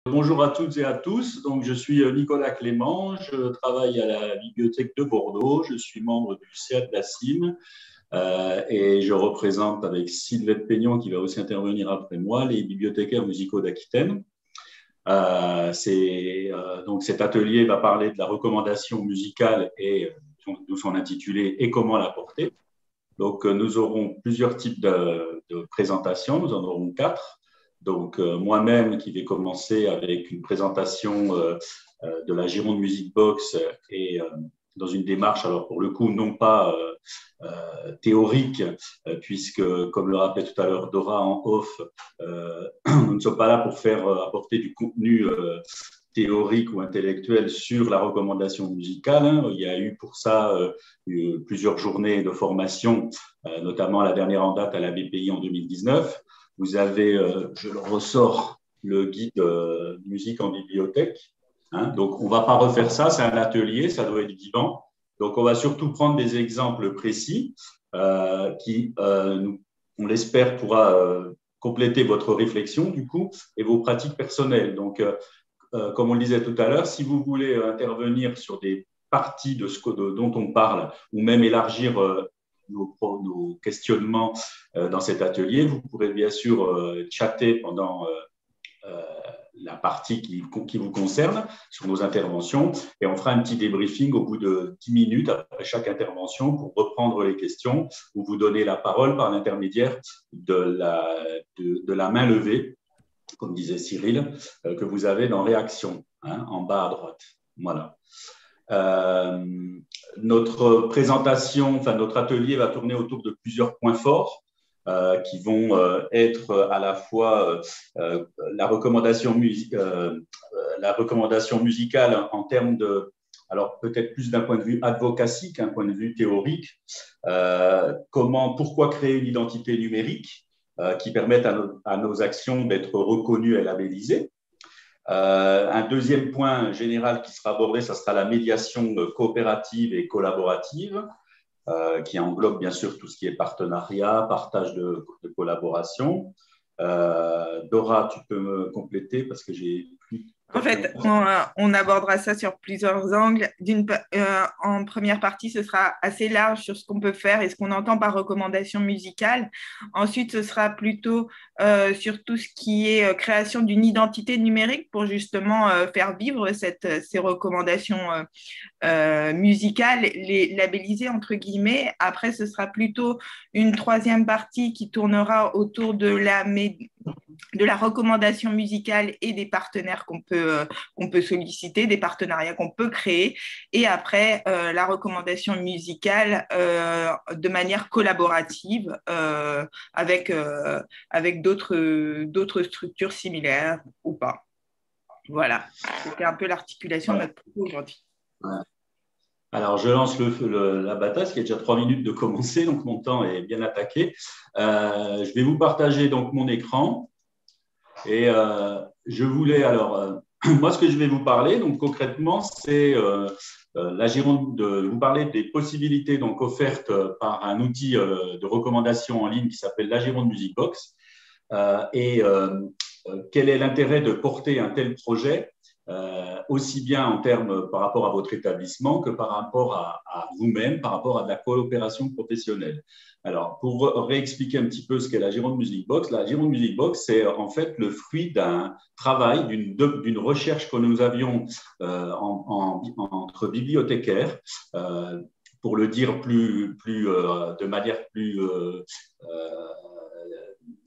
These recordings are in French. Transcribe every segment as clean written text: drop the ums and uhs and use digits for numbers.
Bonjour à toutes et à tous. Donc, je suis Nicolas Clément, je travaille à la Bibliothèque de Bordeaux, je suis membre du CA de la CIM et je représente avec Sylvette Peignon, qui va aussi intervenir après moi, les bibliothécaires musicaux d'Aquitaine. Donc cet atelier va parler de la recommandation musicale et d'où son intitulé et comment la porter. Donc, nous aurons plusieurs types de présentations, nous en aurons quatre. Donc, moi-même qui vais commencer avec une présentation de la Gironde Music Box et dans une démarche, alors pour le coup, non pas théorique, puisque, comme le rappelait tout à l'heure Dora en off, nous ne sommes pas là pour faire apporter du contenu théorique ou intellectuel sur la recommandation musicale. Il y a eu pour ça plusieurs journées de formation, notamment la dernière en date à la BPI en 2019. Vous avez, je le ressors, le guide musique en bibliothèque. Donc, on ne va pas refaire ça, c'est un atelier, ça doit être vivant. Donc, on va surtout prendre des exemples précis qui, on l'espère, pourra compléter votre réflexion, du coup, et vos pratiques personnelles. Donc, comme on le disait tout à l'heure, si vous voulez intervenir sur des parties dont on parle, ou même élargir nos questionnements dans cet atelier, vous pourrez bien sûr chatter pendant la partie qui vous concerne sur nos interventions et on fera un petit débriefing au bout de 10 minutes après chaque intervention pour reprendre les questions ou vous donner la parole par l'intermédiaire de la main levée, comme disait Cyril, que vous avez dans Réaction, en bas à droite. Voilà. Notre présentation, enfin notre atelier va tourner autour de plusieurs points forts qui vont être à la fois la recommandation musicale en termes de, alors peut-être plus d'un point de vue advocacy qu'un point de vue théorique, pourquoi créer une identité numérique qui permette à nos actions d'être reconnues et labellisées. Un deuxième point général qui sera abordé, ça sera la médiation coopérative et collaborative, qui englobe bien sûr tout ce qui est partenariat, partage de collaboration. Dora, tu peux me compléter parce que j'ai plus. En fait, on abordera ça sur plusieurs angles. En première partie, ce sera assez large sur ce qu'on peut faire et ce qu'on entend par recommandation musicale. Ensuite, ce sera plutôt sur tout ce qui est création d'une identité numérique pour justement faire vivre ces recommandations musicales, les labelliser entre guillemets. Après, ce sera plutôt une troisième partie qui tournera autour de la recommandation musicale et des partenaires qu'on peut solliciter, des partenariats qu'on peut créer. Et après, la recommandation musicale de manière collaborative avec d'autres structures similaires ou pas. Voilà, c'était un peu l'articulation de notre propos aujourd'hui. Ouais. Alors, je lance la bataille, parce qu'il y a déjà 3 minutes de commencer, donc mon temps est bien attaqué. Je vais vous partager donc mon écran. Et je voulais alors, moi ce que je vais vous parler, donc concrètement, c'est la Gironde, vous parler des possibilités donc offertes par un outil de recommandation en ligne qui s'appelle la Gironde Music Box. Quel est l'intérêt de porter un tel projet, aussi bien en termes par rapport à votre établissement que par rapport à vous-même, par rapport à de la coopération professionnelle. Alors, pour réexpliquer un petit peu ce qu'est la Gironde Music Box, la Gironde Music Box, c'est en fait le fruit d'un travail, d'une recherche que nous avions entre bibliothécaires, pour le dire de manière plus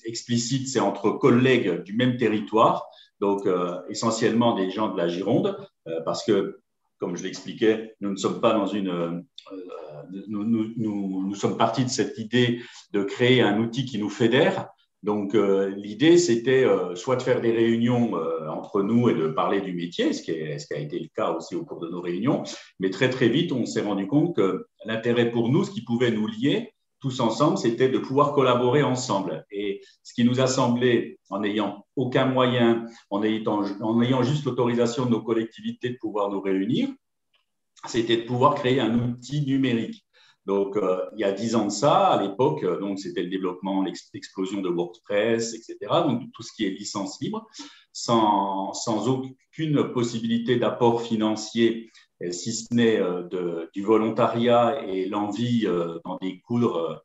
explicite, c'est entre collègues du même territoire, donc essentiellement des gens de la Gironde, parce que, comme je l'expliquais, nous ne sommes pas dans une… nous sommes partis de cette idée de créer un outil qui nous fédère. Donc, l'idée, c'était soit de faire des réunions entre nous et de parler du métier, ce qui a été le cas aussi au cours de nos réunions, mais très, très vite, on s'est rendu compte que l'intérêt pour nous, ce qui pouvait nous lier tous ensemble, c'était de pouvoir collaborer ensemble. Et ce qui nous a semblé, en n'ayant aucun moyen, en ayant juste l'autorisation de nos collectivités de pouvoir nous réunir, c'était de pouvoir créer un outil numérique. Donc, il y a 10 ans de ça, à l'époque, donc c'était le développement, l'explosion de WordPress, etc. Donc, tout ce qui est licence libre, sans aucune possibilité d'apport financier, si ce n'est du volontariat et l'envie d'en découdre,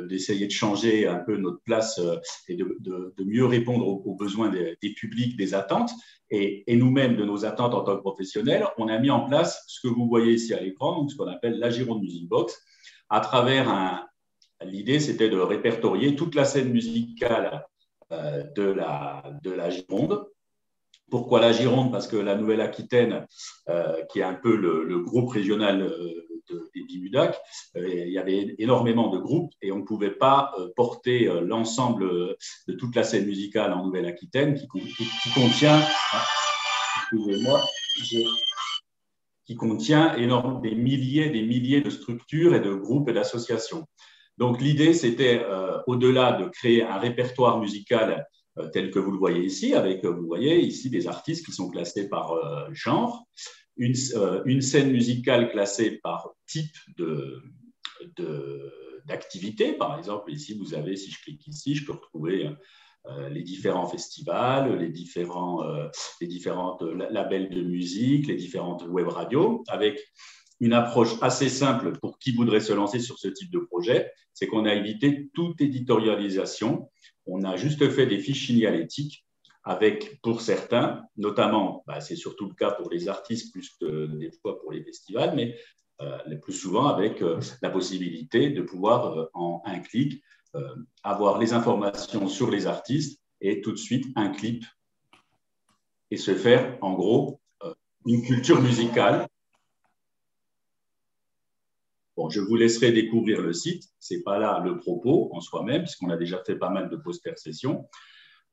d'essayer de changer un peu notre place et de mieux répondre aux besoins des publics, des attentes, et nous-mêmes de nos attentes en tant que professionnels, on a mis en place ce que vous voyez ici à l'écran, donc ce qu'on appelle la Gironde Music Box, à travers l'idée, c'était de répertorier toute la scène musicale de la Gironde. Pourquoi la Gironde? Parce que la Nouvelle-Aquitaine, qui est un peu le groupe régional des Bimudac, il y avait énormément de groupes et on ne pouvait pas porter l'ensemble de toute la scène musicale en Nouvelle-Aquitaine qui contient, excusez-moi, qui contient des milliers de structures et de groupes et d'associations. Donc l'idée, c'était au-delà de créer un répertoire musical tel que vous le voyez ici, avec, vous voyez ici des artistes qui sont classés par genre, une scène musicale classée par type d'activité. Par exemple, ici, vous avez, si je clique ici, je peux retrouver les différents festivals, les différents labels de musique, les différentes web radios, avec une approche assez simple pour qui voudrait se lancer sur ce type de projet, c'est qu'on a évité toute éditorialisation. On a juste fait des fiches signalétiques avec, pour certains, notamment, c'est surtout le cas pour les artistes plus que des fois pour les festivals, mais le plus souvent avec la possibilité de pouvoir, en un clic, avoir les informations sur les artistes et tout de suite un clip et se faire, en gros, une culture musicale. Bon, je vous laisserai découvrir le site. Ce n'est pas là le propos en soi-même, puisqu'on a déjà fait pas mal de poster-sessions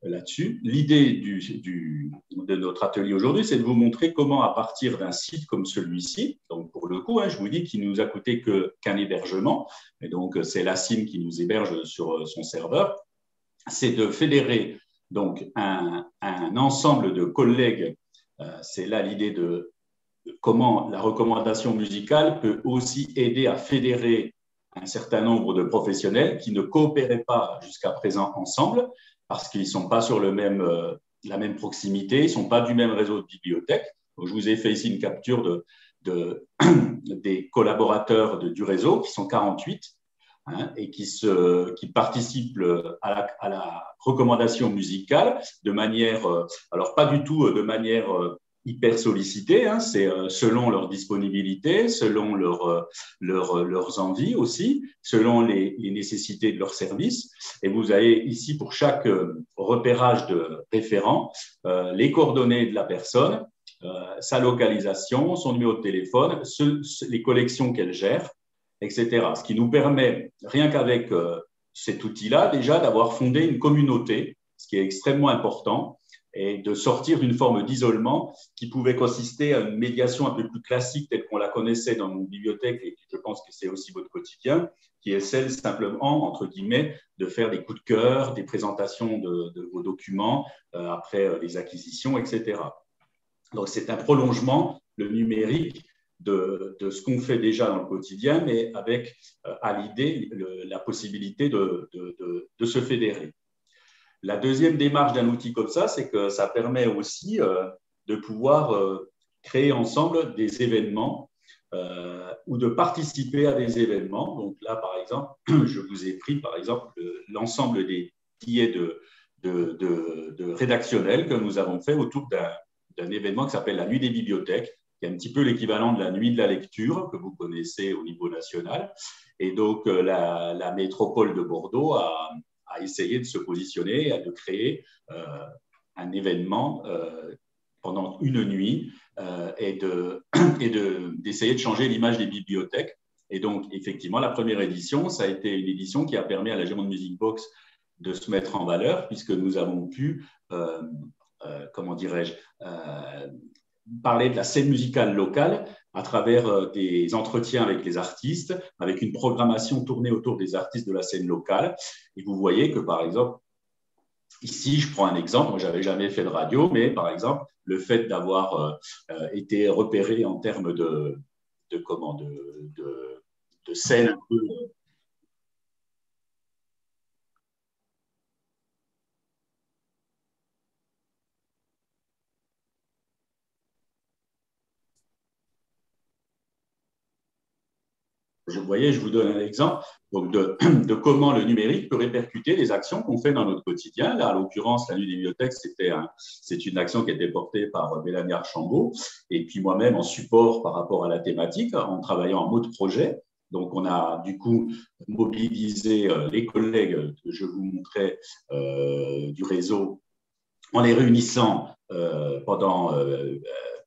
là-dessus. L'idée de notre atelier aujourd'hui, c'est de vous montrer comment, à partir d'un site comme celui-ci, donc pour le coup, je vous dis qu'il ne nous a coûté qu'un hébergement, et donc c'est la SIM qui nous héberge sur son serveur, c'est de fédérer donc un ensemble de collègues. C'est là l'idée de comment la recommandation musicale peut aussi aider à fédérer un certain nombre de professionnels qui ne coopéraient pas jusqu'à présent ensemble parce qu'ils ne sont pas sur la même proximité, ils ne sont pas du même réseau de bibliothèques. Donc, je vous ai fait ici une capture des collaborateurs du réseau, qui sont 48, et qui participent à la recommandation musicale de manière, alors pas du tout de manière hyper sollicité, c'est selon leur disponibilité, selon leurs envies aussi, selon les nécessités de leur service. Et vous avez ici pour chaque repérage de référent les coordonnées de la personne, sa localisation, son numéro de téléphone, les collections qu'elle gère, etc. Ce qui nous permet, rien qu'avec cet outil-là, déjà d'avoir fondé une communauté, ce qui est extrêmement important, et de sortir d'une forme d'isolement qui pouvait consister à une médiation un peu plus classique telle qu'on la connaissait dans nos bibliothèques, et je pense que c'est aussi votre quotidien, qui est celle simplement, entre guillemets, de faire des coups de cœur, des présentations de vos documents après les acquisitions, etc. Donc, c'est un prolongement, le numérique, de ce qu'on fait déjà dans le quotidien, mais avec à l'idée la possibilité de se fédérer. La deuxième démarche d'un outil comme ça, c'est que ça permet aussi de pouvoir créer ensemble des événements ou de participer à des événements. Donc là, par exemple, je vous ai pris, par exemple, l'ensemble des billets de rédactionnels que nous avons fait autour d'un événement qui s'appelle la Nuit des bibliothèques, qui est un petit peu l'équivalent de la Nuit de la lecture que vous connaissez au niveau national. Et donc, la métropole de Bordeaux a essayé de se positionner, de créer un événement pendant une nuit et d'essayer de changer l'image des bibliothèques. Et donc, effectivement, la première édition, ça a été une édition qui a permis à la Gironde Music Box de se mettre en valeur, puisque nous avons pu, comment dirais-je, parler de la scène musicale locale à travers des entretiens avec les artistes, avec une programmation tournée autour des artistes de la scène locale. Et vous voyez que, par exemple, ici, je prends un exemple, moi, je n'avais jamais fait de radio, mais par exemple, le fait d'avoir été repéré en termes de scène un peu. Vous voyez, je vous donne un exemple donc de comment le numérique peut répercuter les actions qu'on fait dans notre quotidien. Là, à l'occurrence, la nuit des bibliothèques, c'est une action qui a été portée par Mélanie Archambault et puis moi-même en support par rapport à la thématique, en travaillant en mode projet. Donc, on a du coup mobilisé les collègues que je vous montrais du réseau en les réunissant pendant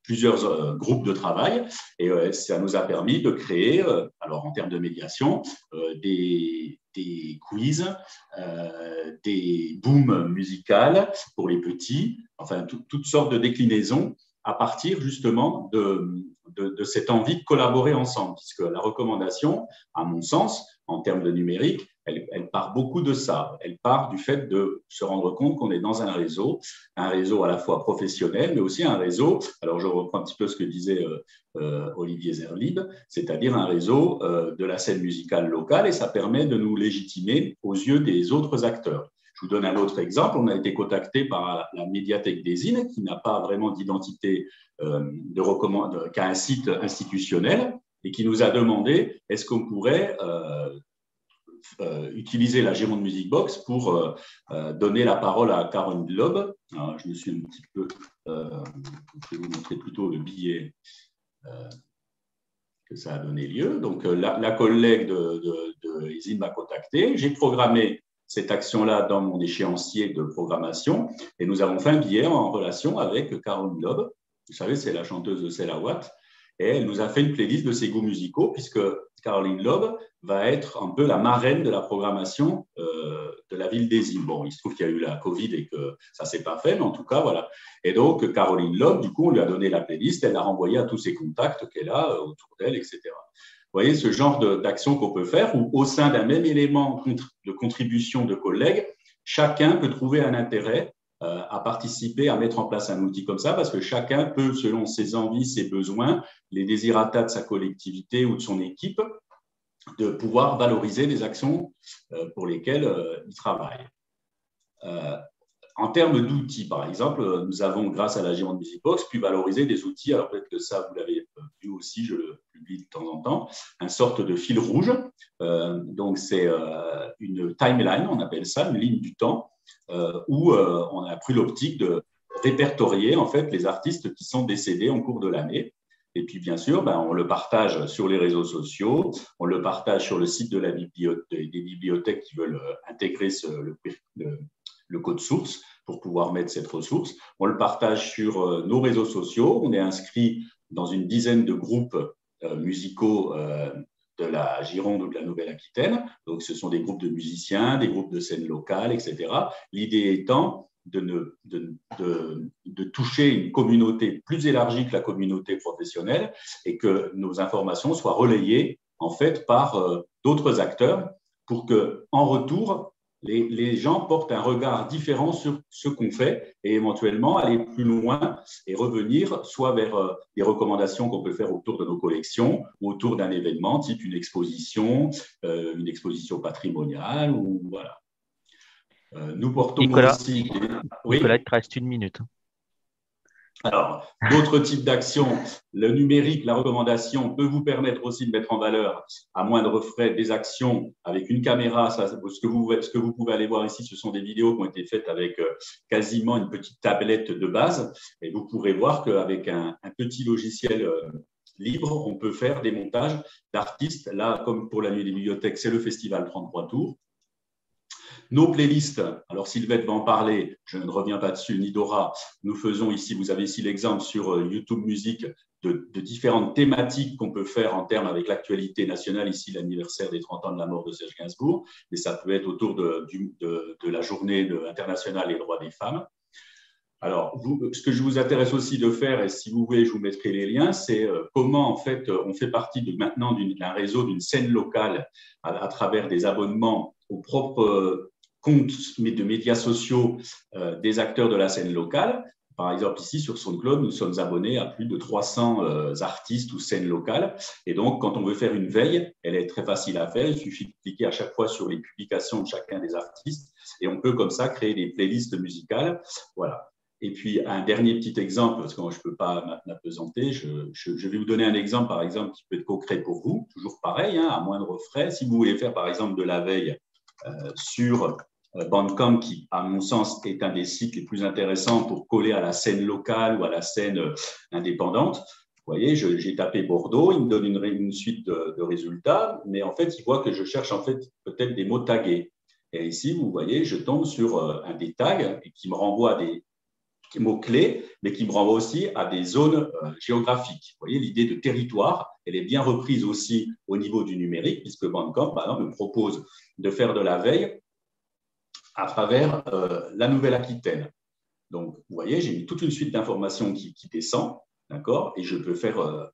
plusieurs groupes de travail et ça nous a permis de créer, alors en termes de médiation, des quiz, des booms musicales pour les petits, enfin toutes sortes de déclinaisons à partir justement de cette envie de collaborer ensemble, puisque la recommandation, à mon sens, en termes de numérique, elle part beaucoup de ça. Elle part du fait de se rendre compte qu'on est dans un réseau à la fois professionnel, mais aussi un réseau, alors je reprends un petit peu ce que disait Olivier Zerlib, c'est-à-dire un réseau de la scène musicale locale, et ça permet de nous légitimer aux yeux des autres acteurs. Je vous donne un autre exemple. On a été contacté par la médiathèque des Innes, qui n'a pas vraiment d'identité qu'un site institutionnel, et qui nous a demandé est-ce qu'on pourrait utiliser la Gironde Music Box pour donner la parole à Caroline Loeb. Alors, je me suis un petit peu... je vais vous montrer plutôt le billet que ça a donné lieu. Donc, la collègue de Isine m'a contacté. J'ai programmé cette action-là dans mon échéancier de programmation et nous avons fait un billet en relation avec Caroline Loeb. Vous savez, c'est la chanteuse de Cella Watt. Et elle nous a fait une playlist de ses goûts musicaux, puisque Caroline Loeb va être un peu la marraine de la programmation de la ville des Îles. Bon, il se trouve qu'il y a eu la Covid et que ça ne s'est pas fait, mais en tout cas, voilà. Et donc, Caroline Loeb, du coup, on lui a donné la playlist, elle l'a renvoyée à tous ses contacts qu'elle a autour d'elle, etc. Vous voyez ce genre d'action qu'on peut faire, où au sein d'un même élément de contribution de collègues, chacun peut trouver un intérêt à participer, à mettre en place un outil comme ça, parce que chacun peut, selon ses envies, ses besoins, les désirata de sa collectivité ou de son équipe, de pouvoir valoriser les actions pour lesquelles il travaille. En termes d'outils, par exemple, nous avons, grâce à la Gironde Music Box, pu valoriser des outils, alors peut-être que ça, vous l'avez vu aussi, je le publie de temps en temps, une sorte de fil rouge. Donc, c'est une timeline, on appelle ça, une ligne du temps, où on a pris l'optique de répertorier en fait les artistes qui sont décédés en cours de l'année. Et puis, bien sûr, on le partage sur les réseaux sociaux, on le partage sur le site de des bibliothèques qui veulent intégrer le code source pour pouvoir mettre cette ressource. On le partage sur nos réseaux sociaux. On est inscrit dans une dizaine de groupes musicaux de la Gironde ou de la Nouvelle-Aquitaine. Donc, ce sont des groupes de musiciens, des groupes de scène locale, etc. L'idée étant de toucher une communauté plus élargie que la communauté professionnelle et que nos informations soient relayées en fait par d'autres acteurs pour que, en retour, les gens portent un regard différent sur ce qu'on fait et éventuellement aller plus loin et revenir soit vers des recommandations qu'on peut faire autour de nos collections ou autour d'un événement type une exposition patrimoniale ou voilà. Nous portons aussi… Oui. Nicolas, il te reste 1 minute. Alors, d'autres types d'actions, le numérique, la recommandation peut vous permettre aussi de mettre en valeur à moindre frais des actions avec une caméra. Ce que vous pouvez aller voir ici, ce sont des vidéos qui ont été faites avec quasiment une petite tablette de base. Et vous pourrez voir qu'avec un petit logiciel libre, on peut faire des montages d'artistes. Là, comme pour la nuit des bibliothèques, c'est le festival 33 tours. Nos playlists, alors Sylvette va en parler, je ne reviens pas dessus, ni Dora, nous faisons ici, vous avez ici l'exemple sur YouTube Music de différentes thématiques qu'on peut faire en termes avec l'actualité nationale, ici l'anniversaire des 30 ans de la mort de Serge Gainsbourg, mais ça peut être autour de la journée internationale des droits des femmes. Alors, ce que je vous intéresse aussi de faire, et si vous voulez, je vous mettrai les liens, c'est comment en fait on fait partie maintenant d'un réseau, d'une scène locale à travers des abonnements aux propres comptes de médias sociaux des acteurs de la scène locale Par exemple, ici, sur SoundCloud, nous sommes abonnés à plus de 300 artistes ou scènes locales. Et donc, quand on veut faire une veille, elle est très facile à faire. Il suffit de cliquer à chaque fois sur les publications de chacun des artistes et on peut comme ça créer des playlists musicales. Voilà. Et puis, un dernier petit exemple, parce que moi, je ne peux pas m'apesanter, je vais vous donner un exemple, par exemple, qui peut être concret pour vous, toujours pareil, hein, à moindre frais. Si vous voulez faire, par exemple, de la veille sur Bandcamp, qui, à mon sens, est un des sites les plus intéressants pour coller à la scène locale ou à la scène indépendante. Vous voyez, j'ai tapé Bordeaux, il me donne une suite de résultats, mais en fait, il voit que je cherche en fait peut-être des mots tagués. Et ici, vous voyez, je tombe sur un des tags qui me renvoie à des mots-clés, mais qui me renvoie aussi à des zones géographiques. Vous voyez, l'idée de territoire, elle est bien reprise aussi au niveau du numérique, puisque Bandcamp, par exemple, me propose de faire de la veille à travers la Nouvelle-Aquitaine. Donc, vous voyez, j'ai mis toute une suite d'informations qui descend, d'accord, et je peux faire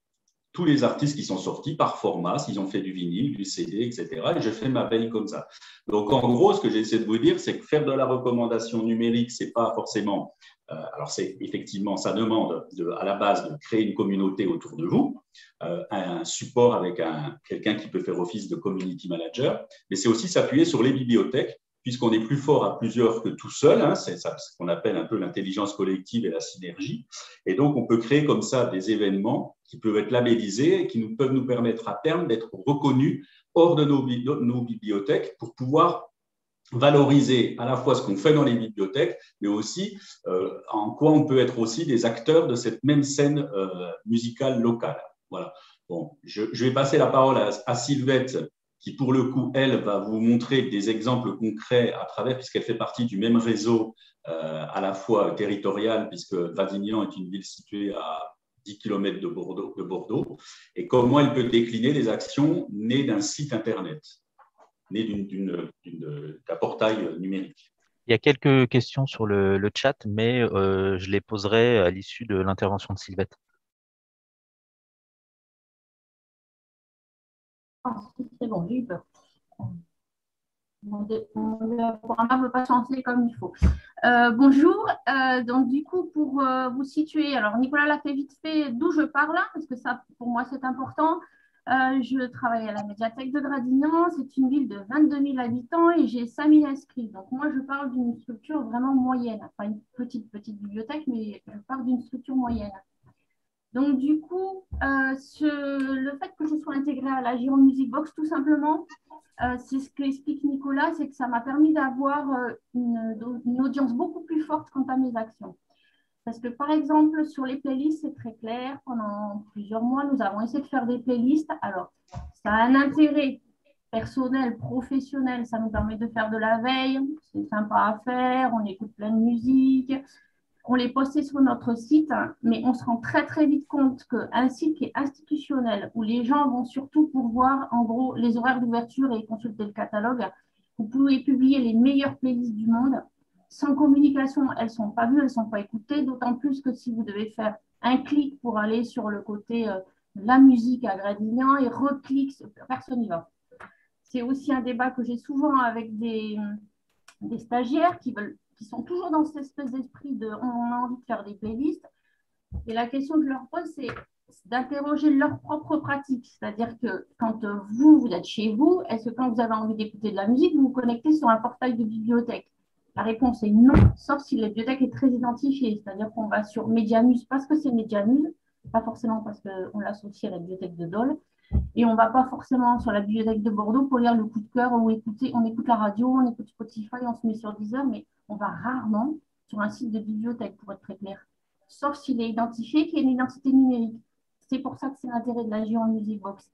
tous les artistes qui sont sortis par format, s'ils ont fait du vinyle, du CD, etc. Et je fais ma veille comme ça. Donc, en gros, ce que j'essaie de vous dire, c'est que faire de la recommandation numérique, c'est pas forcément… alors, c'est effectivement, ça demande à la base de créer une communauté autour de vous, un support avec quelqu'un qui peut faire office de community manager, mais c'est aussi s'appuyer sur les bibliothèques, puisqu'on est plus fort à plusieurs que tout seul, hein, c'est ce qu'on appelle un peu l'intelligence collective et la synergie. Et donc, on peut créer comme ça des événements qui peuvent être labellisés et qui peuvent nous permettre à terme d'être reconnus hors de nos bibliothèques pour pouvoir valoriser à la fois ce qu'on fait dans les bibliothèques, mais aussi en quoi on peut être aussi des acteurs de cette même scène musicale locale. Voilà. Bon, je vais passer la parole à Sylvette, qui pour le coup, elle, va vous montrer des exemples concrets à travers, puisqu'elle fait partie du même réseau à la fois territorial, puisque Vadignan est une ville située à 10 km de Bordeaux, et comment elle peut décliner des actions nées d'un site Internet, nées d'un portail numérique. Il y a quelques questions sur le chat, mais je les poserai à l'issue de l'intervention de Sylvette. C'est bon, j'ai eu peur. Mon programme ne veut pas chanter comme il faut. Bonjour, donc du coup, pour vous situer, alors Nicolas l'a fait vite fait d'où je parle, parce que ça, pour moi, c'est important. Je travaille à la médiathèque de Gradignan, c'est une ville de 22 000 habitants et j'ai 5 000 inscrits. Donc moi, je parle d'une structure vraiment moyenne, pas une petite bibliothèque, mais je parle d'une structure moyenne. Donc, du coup, le fait que je sois intégrée à la Gironde Music Box, tout simplement, c'est ce qu'explique Nicolas, c'est que ça m'a permis d'avoir une audience beaucoup plus forte quant à mes actions. Parce que, par exemple, sur les playlists, c'est très clair. Pendant plusieurs mois, nous avons essayé de faire des playlists. Alors, ça a un intérêt personnel, professionnel. Ça nous permet de faire de la veille. C'est sympa à faire. On écoute plein de musique. On les postait sur notre site, mais on se rend très très vite compte qu'un site qui est institutionnel, où les gens vont surtout pour voir en gros les horaires d'ouverture et consulter le catalogue, vous pouvez publier les meilleures playlists du monde. Sans communication, elles ne sont pas vues, elles ne sont pas écoutées, d'autant plus que si vous devez faire un clic pour aller sur le côté la musique à Gradignan et reclic, personne n'y va. C'est aussi un débat que j'ai souvent avec des stagiaires qui sont toujours dans cette espèce d'esprit de on a envie de faire des playlists. Et la question que je leur pose, c'est d'interroger leur propre pratique. C'est-à-dire que quand vous êtes chez vous, est-ce que quand vous avez envie d'écouter de la musique, vous vous connectez sur un portail de bibliothèque? La réponse est non, sauf si la bibliothèque est très identifiée. C'est-à-dire qu'on va sur Mediamuse parce que c'est Mediamuse, pas forcément parce qu'on l'associe à la bibliothèque de Dole. Et on ne va pas forcément sur la bibliothèque de Bordeaux pour lire le coup de cœur ou on écoute la radio, on écoute Spotify, on se met sur Deezer, mais on va rarement sur un site de bibliothèque, pour être très clair. Sauf s'il est identifié qu'il y a une identité numérique. C'est pour ça que c'est l'intérêt de la Gironde Music Box.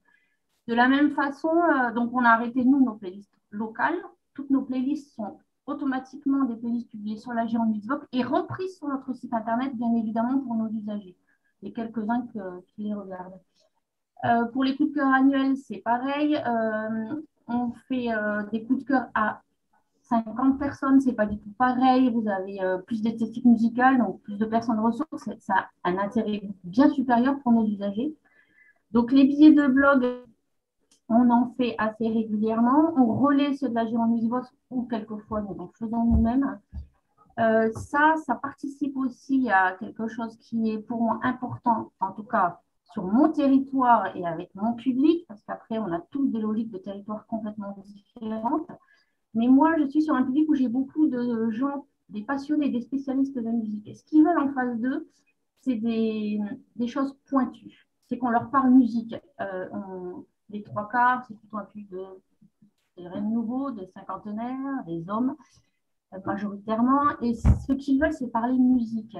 De la même façon, donc on a arrêté, nous, nos playlists locales. Toutes nos playlists sont automatiquement des playlists publiées sur la Gironde Music Box et reprises sur notre site internet, bien évidemment, pour nos usagers. Il y a quelques-uns qui les regardent. Pour les coups de cœur annuels, c'est pareil. On fait des coups de cœur à 50 personnes, c'est pas du tout pareil. Vous avez plus d'esthétique musicale, donc plus de personnes ressources. Ça a un intérêt bien supérieur pour nos usagers. Donc, les billets de blog, on en fait assez régulièrement. On relaie ceux de la Gironde Music Box ou quelquefois nous en faisons nous-mêmes. Ça participe aussi à quelque chose qui est pour moi important, en tout cas sur mon territoire et avec mon public, parce qu'après, on a tous des logiques de territoire complètement différentes. Mais moi, je suis sur un public où j'ai beaucoup de gens, des passionnés, des spécialistes de musique. Et ce qu'ils veulent en face d'eux, c'est des choses pointues. C'est qu'on leur parle musique. Les trois quarts, c'est plutôt un public des rennes nouveaux, des cinquantenaires, des hommes majoritairement. Et ce qu'ils veulent, c'est parler musique.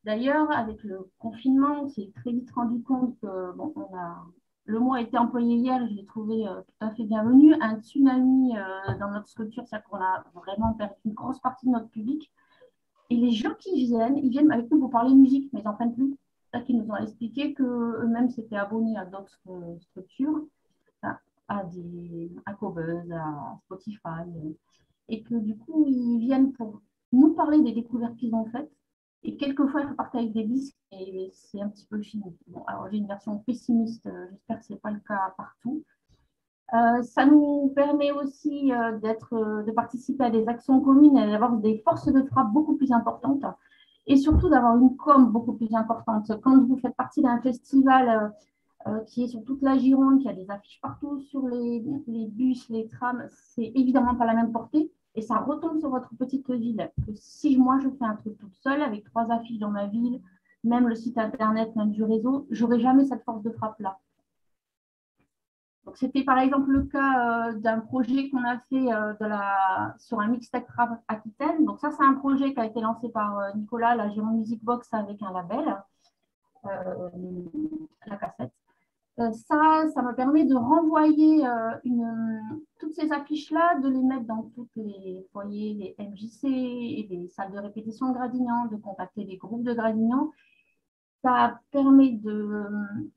D'ailleurs, avec le confinement, on s'est très vite rendu compte que bon, le mot a été employé hier et je l'ai trouvé tout à fait bienvenu. Un tsunami dans notre structure, c'est-à-dire qu'on a vraiment perdu une grosse partie de notre public. Et les gens qui viennent, ils viennent avec nous pour parler musique, mais ils n'en prennent plus. C'est-à-dire qu'ils nous ont expliqué qu'eux-mêmes s'étaient abonnés à d'autres structures, à Cobuzz, à Spotify, et que du coup, ils viennent pour nous parler des découvertes qu'ils ont faites. Et quelquefois, ils repartent avec des disques et c'est un petit peu fini. Bon, alors, j'ai une version pessimiste, j'espère que ce n'est pas le cas partout. Ça nous permet aussi de participer à des actions communes et d'avoir des forces de frappe beaucoup plus importantes et surtout d'avoir une com beaucoup plus importante. Quand vous faites partie d'un festival qui est sur toute la Gironde, qui a des affiches partout sur les bus, les trams, c'est évidemment pas la même portée et ça retombe sur votre petite ville. Que si moi je fais un truc toute seule avec 3 affiches dans ma ville, même le site internet, même du réseau, j'aurais jamais cette force de frappe-là. C'était par exemple le cas d'un projet qu'on a fait sur un mixtape rap Aquitaine. Donc ça, c'est un projet qui a été lancé par Nicolas, la Gironde Music Box avec un label, la cassette. Ça me permet de renvoyer toutes ces affiches-là, de les mettre dans tous les foyers, les MJC et les salles de répétition de Gradignan, de contacter les groupes de Gradignan. Ça permet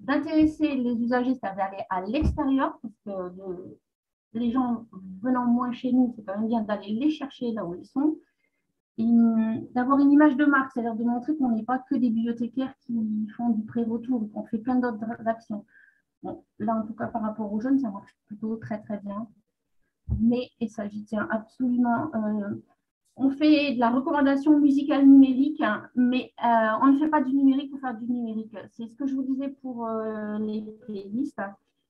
d'intéresser les usagers, c'est-à-dire d'aller à l'extérieur, parce que les gens venant moins chez nous, c'est quand même bien d'aller les chercher là où ils sont, et d'avoir une image de marque, c'est-à-dire de montrer qu'on n'est pas que des bibliothécaires qui font du pré-retour, qu'on fait plein d'autres actions. Bon, là, en tout cas, par rapport aux jeunes, ça marche plutôt très, très bien. Mais, et ça, j'y tiens absolument, on fait de la recommandation musicale numérique, hein, mais on ne fait pas du numérique pour faire du numérique. C'est ce que je vous disais pour les playlists.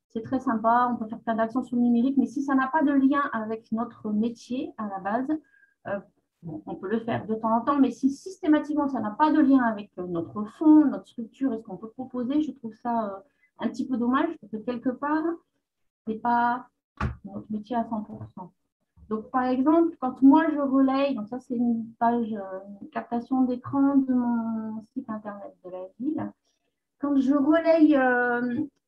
C'est très sympa, on peut faire plein d'actions sur le numérique, mais si ça n'a pas de lien avec notre métier à la base, bon, on peut le faire de temps en temps, mais si systématiquement ça n'a pas de lien avec notre fond, notre structure et ce qu'on peut proposer, je trouve ça un petit peu dommage, parce que quelque part, ce n'est pas notre métier à 100%. Donc, par exemple, quand moi je relaye, donc ça c'est une page, une captation d'écran de mon site internet de la ville, quand je relaye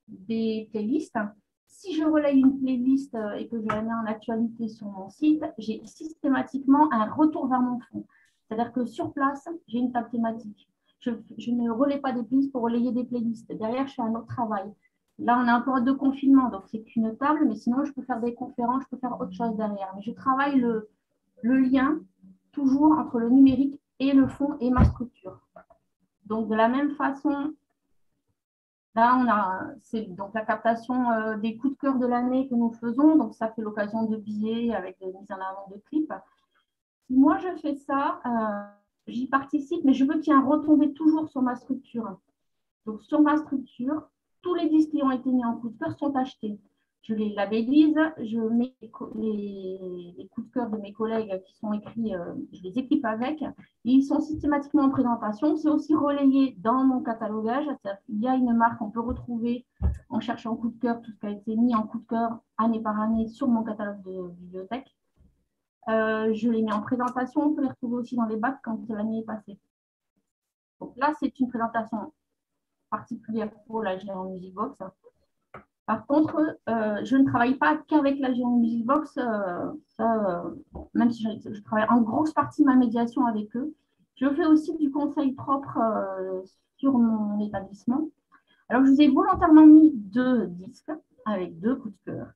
des playlists, si je relaye une playlist et que je la mets en actualité sur mon site, j'ai systématiquement un retour vers mon fond. C'est-à-dire que sur place, j'ai une table thématique. Je ne relaie pas des playlists pour relayer des playlists. Derrière, je fais un autre travail. Là, on est en période de confinement, donc c'est qu'une table, mais sinon, je peux faire des conférences, je peux faire autre chose derrière. Mais je travaille le lien toujours entre le numérique et le fond et ma structure. Donc, de la même façon, là, c'est donc la captation des coups de cœur de l'année que nous faisons. Donc, ça fait l'occasion de billets avec des mises en avant de clips. Si moi, je fais ça, j'y participe, mais je veux qu'il y ait un retombé toujours sur ma structure. Donc, sur ma structure, tous les disques qui ont été mis en coup de cœur sont achetés. Je les labellise, je mets les coups de cœur de mes collègues qui sont écrits, je les équipe avec, et ils sont systématiquement en présentation. C'est aussi relayé dans mon catalogage. Il y a une marque qu'on peut retrouver en cherchant coup de cœur, tout ce qui a été mis en coup de cœur année par année sur mon catalogue de bibliothèque. Je les mets en présentation, on peut les retrouver aussi dans les bacs quand l'année est passée. Donc là, c'est une présentation particulière pour la Gironde Music Box. Par contre, je ne travaille pas qu'avec la Gironde Music Box, même si je travaille en grosse partie de ma médiation avec eux. Je fais aussi du conseil propre sur mon établissement. Alors, je vous ai volontairement mis 2 disques avec 2 coups de cœur.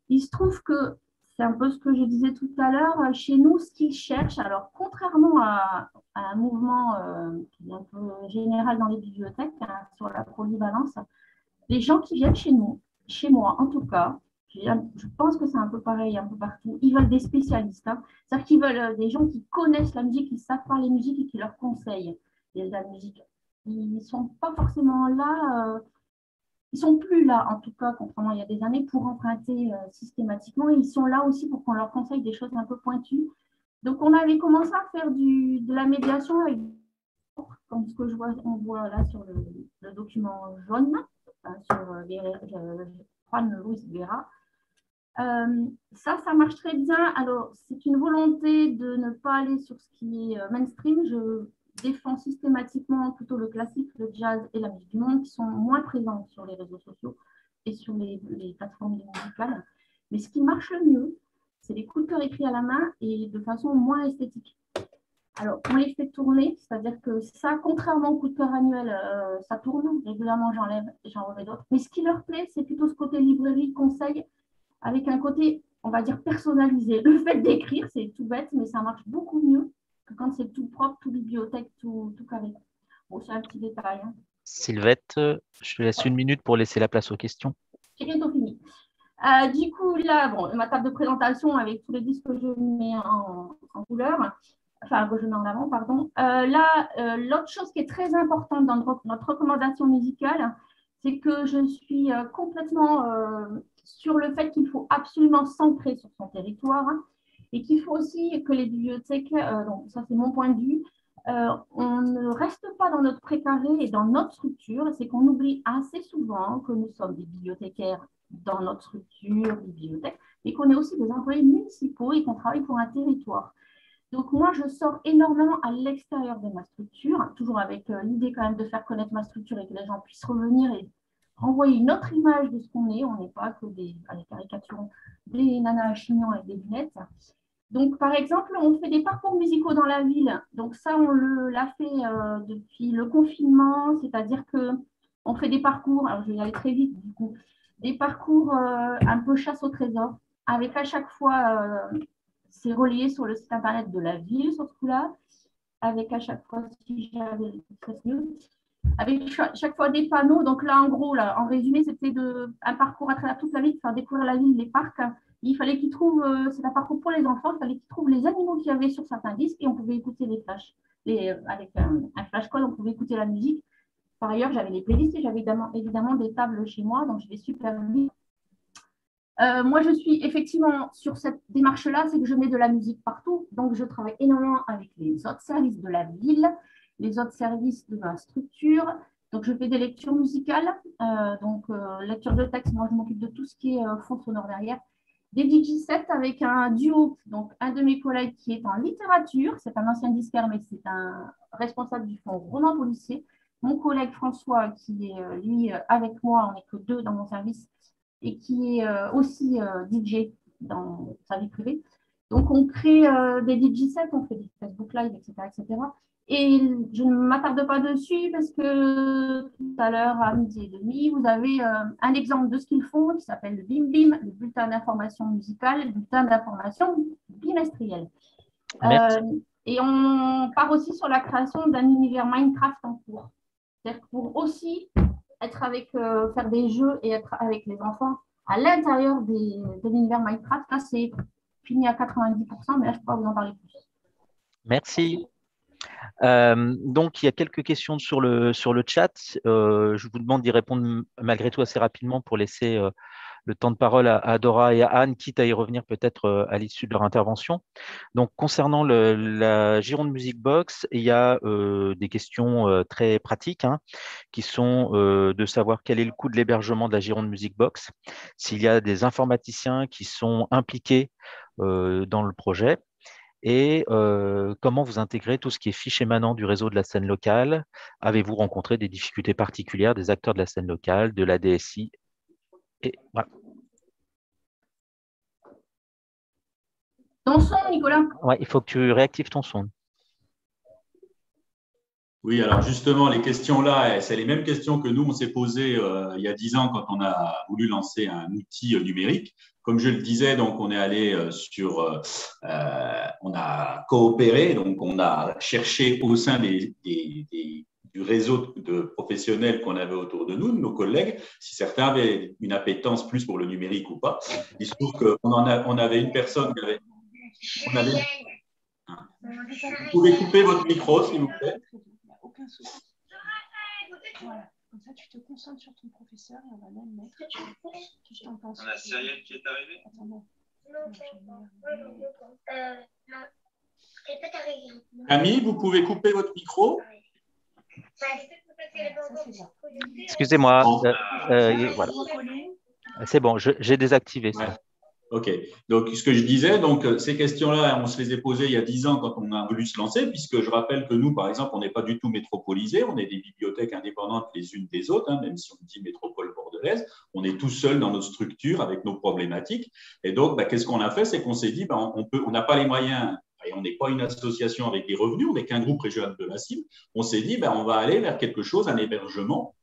Il se trouve que c'est un peu ce que je disais tout à l'heure. Chez nous, ce qu'ils cherchent, alors contrairement à un mouvement qui est un peu général dans les bibliothèques, sur la polyvalence, les gens qui viennent chez nous, chez moi en tout cas, Je pense que c'est un peu pareil un peu partout. Ils veulent des spécialistes, hein. C'est-à-dire qu'ils veulent des gens qui connaissent la musique, qui savent parler musique et qui leur conseillent la musique. Ils ne sont pas forcément là, ils ne sont plus là, en tout cas, contrairement à il y a des années, pour emprunter systématiquement. Ils sont là aussi pour qu'on leur conseille des choses un peu pointues. Donc, on avait commencé à faire de la médiation avec, comme ce que on voit là sur le document jaune, sur Juan Luis Guerra. Ça marche très bien. Alors, c'est une volonté de ne pas aller sur ce qui est mainstream. Je défends systématiquement plutôt le classique, le jazz et la musique du monde qui sont moins présents sur les réseaux sociaux et sur les plateformes musicales. Mais ce qui marche le mieux, c'est les coups de cœur écrits à la main et de façon moins esthétique. Alors, on les fait tourner, c'est-à-dire que ça, contrairement au coup de cœur annuel, ça tourne. Régulièrement, j'en remets d'autres. Mais ce qui leur plaît, c'est plutôt ce côté librairie, conseil, avec un côté, on va dire, personnalisé. Le fait d'écrire, c'est tout bête, mais ça marche beaucoup mieux que quand c'est tout propre, tout bibliothèque, tout carré. Bon, c'est un petit détail. Hein. Sylvette, je te laisse 1 minute pour laisser la place aux questions. J'ai bientôt fini. Du coup, là, bon, ma table de présentation avec tous les disques que je mets en couleur, enfin, que je mets en avant, pardon. L'autre chose qui est très importante dans notre recommandation musicale, c'est que je suis complètement sur le fait qu'il faut absolument s'ancrer sur son territoire et qu'il faut aussi que les bibliothèques, donc ça c'est mon point de vue, on ne reste pas dans notre précaré et dans notre structure, c'est qu'on oublie assez souvent que nous sommes des bibliothécaires dans notre structure, bibliothèque, et qu'on est aussi des employés municipaux et qu'on travaille pour un territoire. Donc moi, je sors énormément à l'extérieur de ma structure, toujours avec l'idée quand même de faire connaître ma structure et que les gens puissent revenir et renvoyer une autre image de ce qu'on est. On n'est pas que des caricatures, des nanas à chignon avec des lunettes. Donc, par exemple, on fait des parcours musicaux dans la ville. Donc ça, on l'a fait depuis le confinement, c'est-à-dire qu'on fait des parcours, alors je vais y aller très vite du coup, des parcours un peu chasse au trésor, avec à chaque fois, c'est relié sur le site internet de la ville, sur ce coup-là, avec à chaque fois, si j'avais avec chaque fois des panneaux. Donc là, en gros, là, en résumé, c'était un parcours à travers toute la ville, faire découvrir la ville, les parcs. Il fallait qu'ils trouvent, c'est un parcours pour les enfants, il fallait qu'ils trouvent les animaux qu'il y avait sur certains disques et on pouvait écouter les flashs. Avec un flash code, on pouvait écouter la musique. Par ailleurs, j'avais les playlists et j'avais évidemment des tables chez moi, donc je les supervise. Moi, je suis effectivement sur cette démarche-là, c'est que je mets de la musique partout. Donc, je travaille énormément avec les autres services de la ville, les autres services de ma structure. Donc, je fais des lectures musicales, lecture de texte. Moi, je m'occupe de tout ce qui est fond sonore derrière. Des DJ sets avec un duo, donc un de mes collègues qui est en littérature, c'est un ancien disquaire, mais c'est un responsable du fonds Roman Policier. Mon collègue François, qui est lui avec moi, on n'est que 2 dans mon service, et qui est aussi DJ dans sa vie privée. Donc, on crée des DJ sets, on fait des Facebook Live, etc., etc. Et je ne m'attarde pas dessus parce que tout à l'heure, à 12h30, vous avez un exemple de ce qu'ils font qui s'appelle le BIM BIM, le bulletin d'information musicale, le bulletin d'information bimestriel. Et on part aussi sur la création d'un univers Minecraft en cours. C'est-à-dire pour aussi être avec, faire des jeux et être avec les enfants à l'intérieur de l'univers Minecraft. Là, c'est fini à 90%, mais là, je ne peux pas vous en parler plus. Merci. Donc, il y a quelques questions sur le chat. Je vous demande d'y répondre malgré tout assez rapidement pour laisser le temps de parole à Dora et à Anne, quitte à y revenir peut-être à l'issue de leur intervention. Donc, concernant la Gironde Music Box, il y a des questions très pratiques qui sont de savoir quel est le coût de l'hébergement de la Gironde Music Box, s'il y a des informaticiens qui sont impliqués dans le projet, et comment vous intégrez tout ce qui est fiche émanant du réseau de la scène locale. Avez-vous rencontré des difficultés particulières des acteurs de la scène locale, de la DSI? Et voilà. Ton son, Nicolas? Ouais, il faut que tu réactives ton son. Oui, alors justement, les questions là, c'est les mêmes questions que nous, on s'est posées il y a 10 ans quand on a voulu lancer un outil numérique. Comme je le disais, donc on est allé on a coopéré, donc on a cherché au sein des du réseau de professionnels qu'on avait autour de nous, de nos collègues, si certains avaient une appétence plus pour le numérique ou pas. Il se trouve qu'on avait une personne qui avait… Vous pouvez couper votre micro, s'il vous plaît. Il n'y a aucun souci. Voilà. Comme ça, tu te concentres sur ton professeur et on va même mettre… Qu'est-ce que tu en penses? On a Cyrielle qui est arrivée. Attends, non. Camille, vous pouvez couper votre micro? Excusez-moi. Voilà. C'est bon, j'ai désactivé ça. Ouais. OK. Donc, ce que je disais, donc, ces questions-là, on se les est posées il y a 10 ans quand on a voulu se lancer, puisque je rappelle que nous, par exemple, on n'est pas du tout métropolisés, on est des bibliothèques indépendantes les unes des autres, hein, même si on dit métropole bordelaise, on est tout seuls dans nos structures avec nos problématiques. Et donc, qu'est-ce qu'on a fait? C'est qu'on s'est dit, on n'a pas les moyens, et on n'est pas une association avec des revenus, on n'est qu'un groupe régional de la CIM. On s'est dit, on va aller vers quelque chose, un hébergement,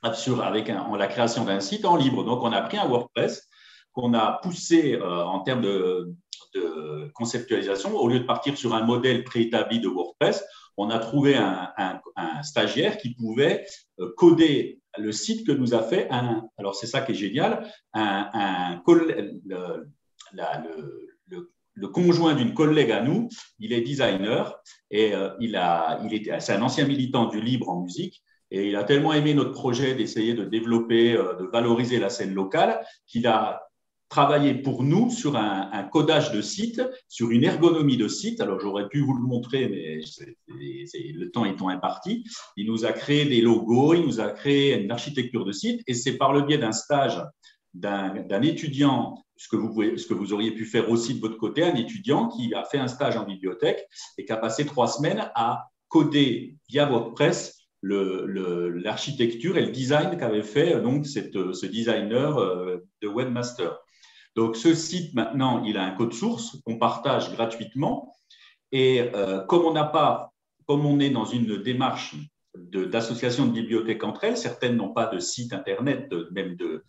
avec la création d'un site en libre. Donc, on a pris un WordPress qu'on a poussé en termes de conceptualisation. Au lieu de partir sur un modèle préétabli de WordPress, on a trouvé un stagiaire qui pouvait coder le site que nous a fait alors c'est ça qui est génial, le conjoint d'une collègue à nous, il est designer et c'est un ancien militant du libre en musique. Et il a tellement aimé notre projet d'essayer de développer, de valoriser la scène locale, qu'il a travaillé pour nous sur un codage de site, sur une ergonomie de site. Alors, j'aurais pu vous le montrer, mais le temps étant imparti. Il nous a créé des logos, il nous a créé une architecture de site, et c'est par le biais d'un stage d'un étudiant, ce que vous auriez pu faire aussi de votre côté, un étudiant qui a fait un stage en bibliothèque et qui a passé 3 semaines à coder via WordPress l'architecture et le design qu'avait fait donc ce designer de webmaster. Donc, ce site, maintenant, il a un code source qu'on partage gratuitement. Et comme on est dans une démarche d'association de bibliothèques entre elles, certaines n'ont pas de site internet, même de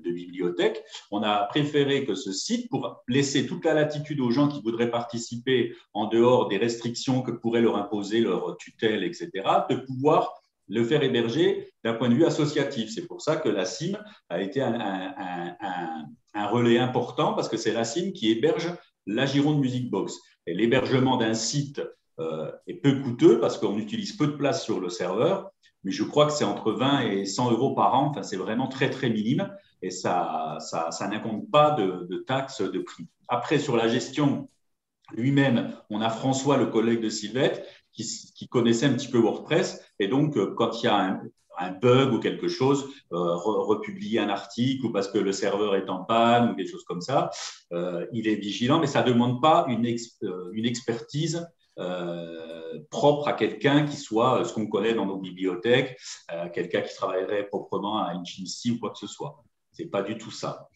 bibliothèque, on a préféré que ce site, pour laisser toute la latitude aux gens qui voudraient participer en dehors des restrictions que pourrait leur imposer leur tutelle, etc., de pouvoir le faire héberger d'un point de vue associatif. C'est pour ça que la CIM a été un relais important, parce que c'est la CIM qui héberge la Gironde Music Box. Et l'hébergement d'un site est peu coûteux parce qu'on utilise peu de place sur le serveur, mais je crois que c'est entre 20 et 100 euros par an. Enfin, c'est vraiment très, très minime et ça n'incombe pas de taxes de prix. Après, sur la gestion lui-même, on a François, le collègue de Sylvette, qui connaissait un petit peu WordPress. Et donc, quand il y a un bug ou quelque chose, republier un article ou parce que le serveur est en panne ou des choses comme ça, il est vigilant, mais ça ne demande pas une expertise propre à quelqu'un qui soit ce qu'on connaît dans nos bibliothèques, quelqu'un qui travaillerait proprement à Infinity ou quoi que ce soit. Ce n'est pas du tout ça.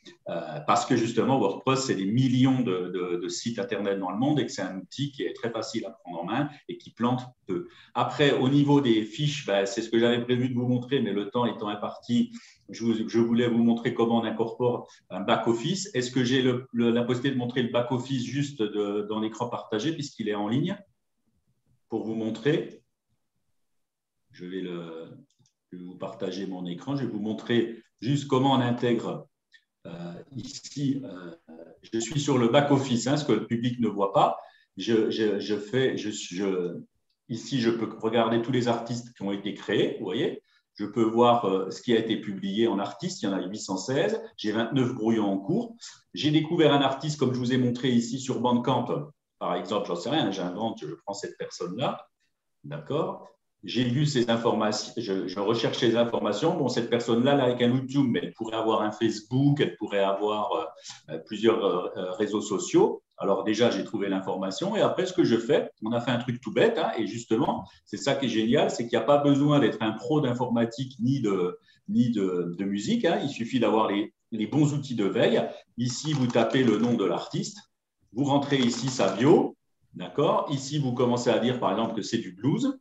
Parce que justement, WordPress, c'est des millions de sites Internet dans le monde et que c'est un outil qui est très facile à prendre en main et qui plante peu. Après, au niveau des fiches, c'est ce que j'avais prévu de vous montrer, mais le temps étant imparti, je voulais vous montrer comment on incorpore un back-office. Est-ce que j'ai la possibilité de montrer le back-office juste dans l'écran partagé puisqu'il est en ligne pour vous montrer? Je vais vous partager mon écran. Je vais vous montrer juste comment on intègre ici. Je suis sur le back-office, ce que le public ne voit pas. Ici, je peux regarder tous les artistes qui ont été créés, vous voyez. Je peux voir ce qui a été publié en artistes. Il y en a 816. J'ai 29 brouillons en cours. J'ai découvert un artiste, comme je vous ai montré ici sur Bandcamp. Par exemple, j'en sais rien, j'invente, je prends cette personne-là. D'accord. J'ai vu ces informations, je recherche ces informations. Bon, cette personne-là, là, avec un YouTube, mais elle pourrait avoir un Facebook, elle pourrait avoir plusieurs réseaux sociaux. Alors déjà, j'ai trouvé l'information et après, ce que je fais, on a fait un truc tout bête et justement, c'est ça qui est génial, c'est qu'il n'y a pas besoin d'être un pro d'informatique ni de musique. Il suffit d'avoir les bons outils de veille. Ici, vous tapez le nom de l'artiste, vous rentrez ici sa bio, d'accord. Ici, vous commencez à dire par exemple que c'est du blues.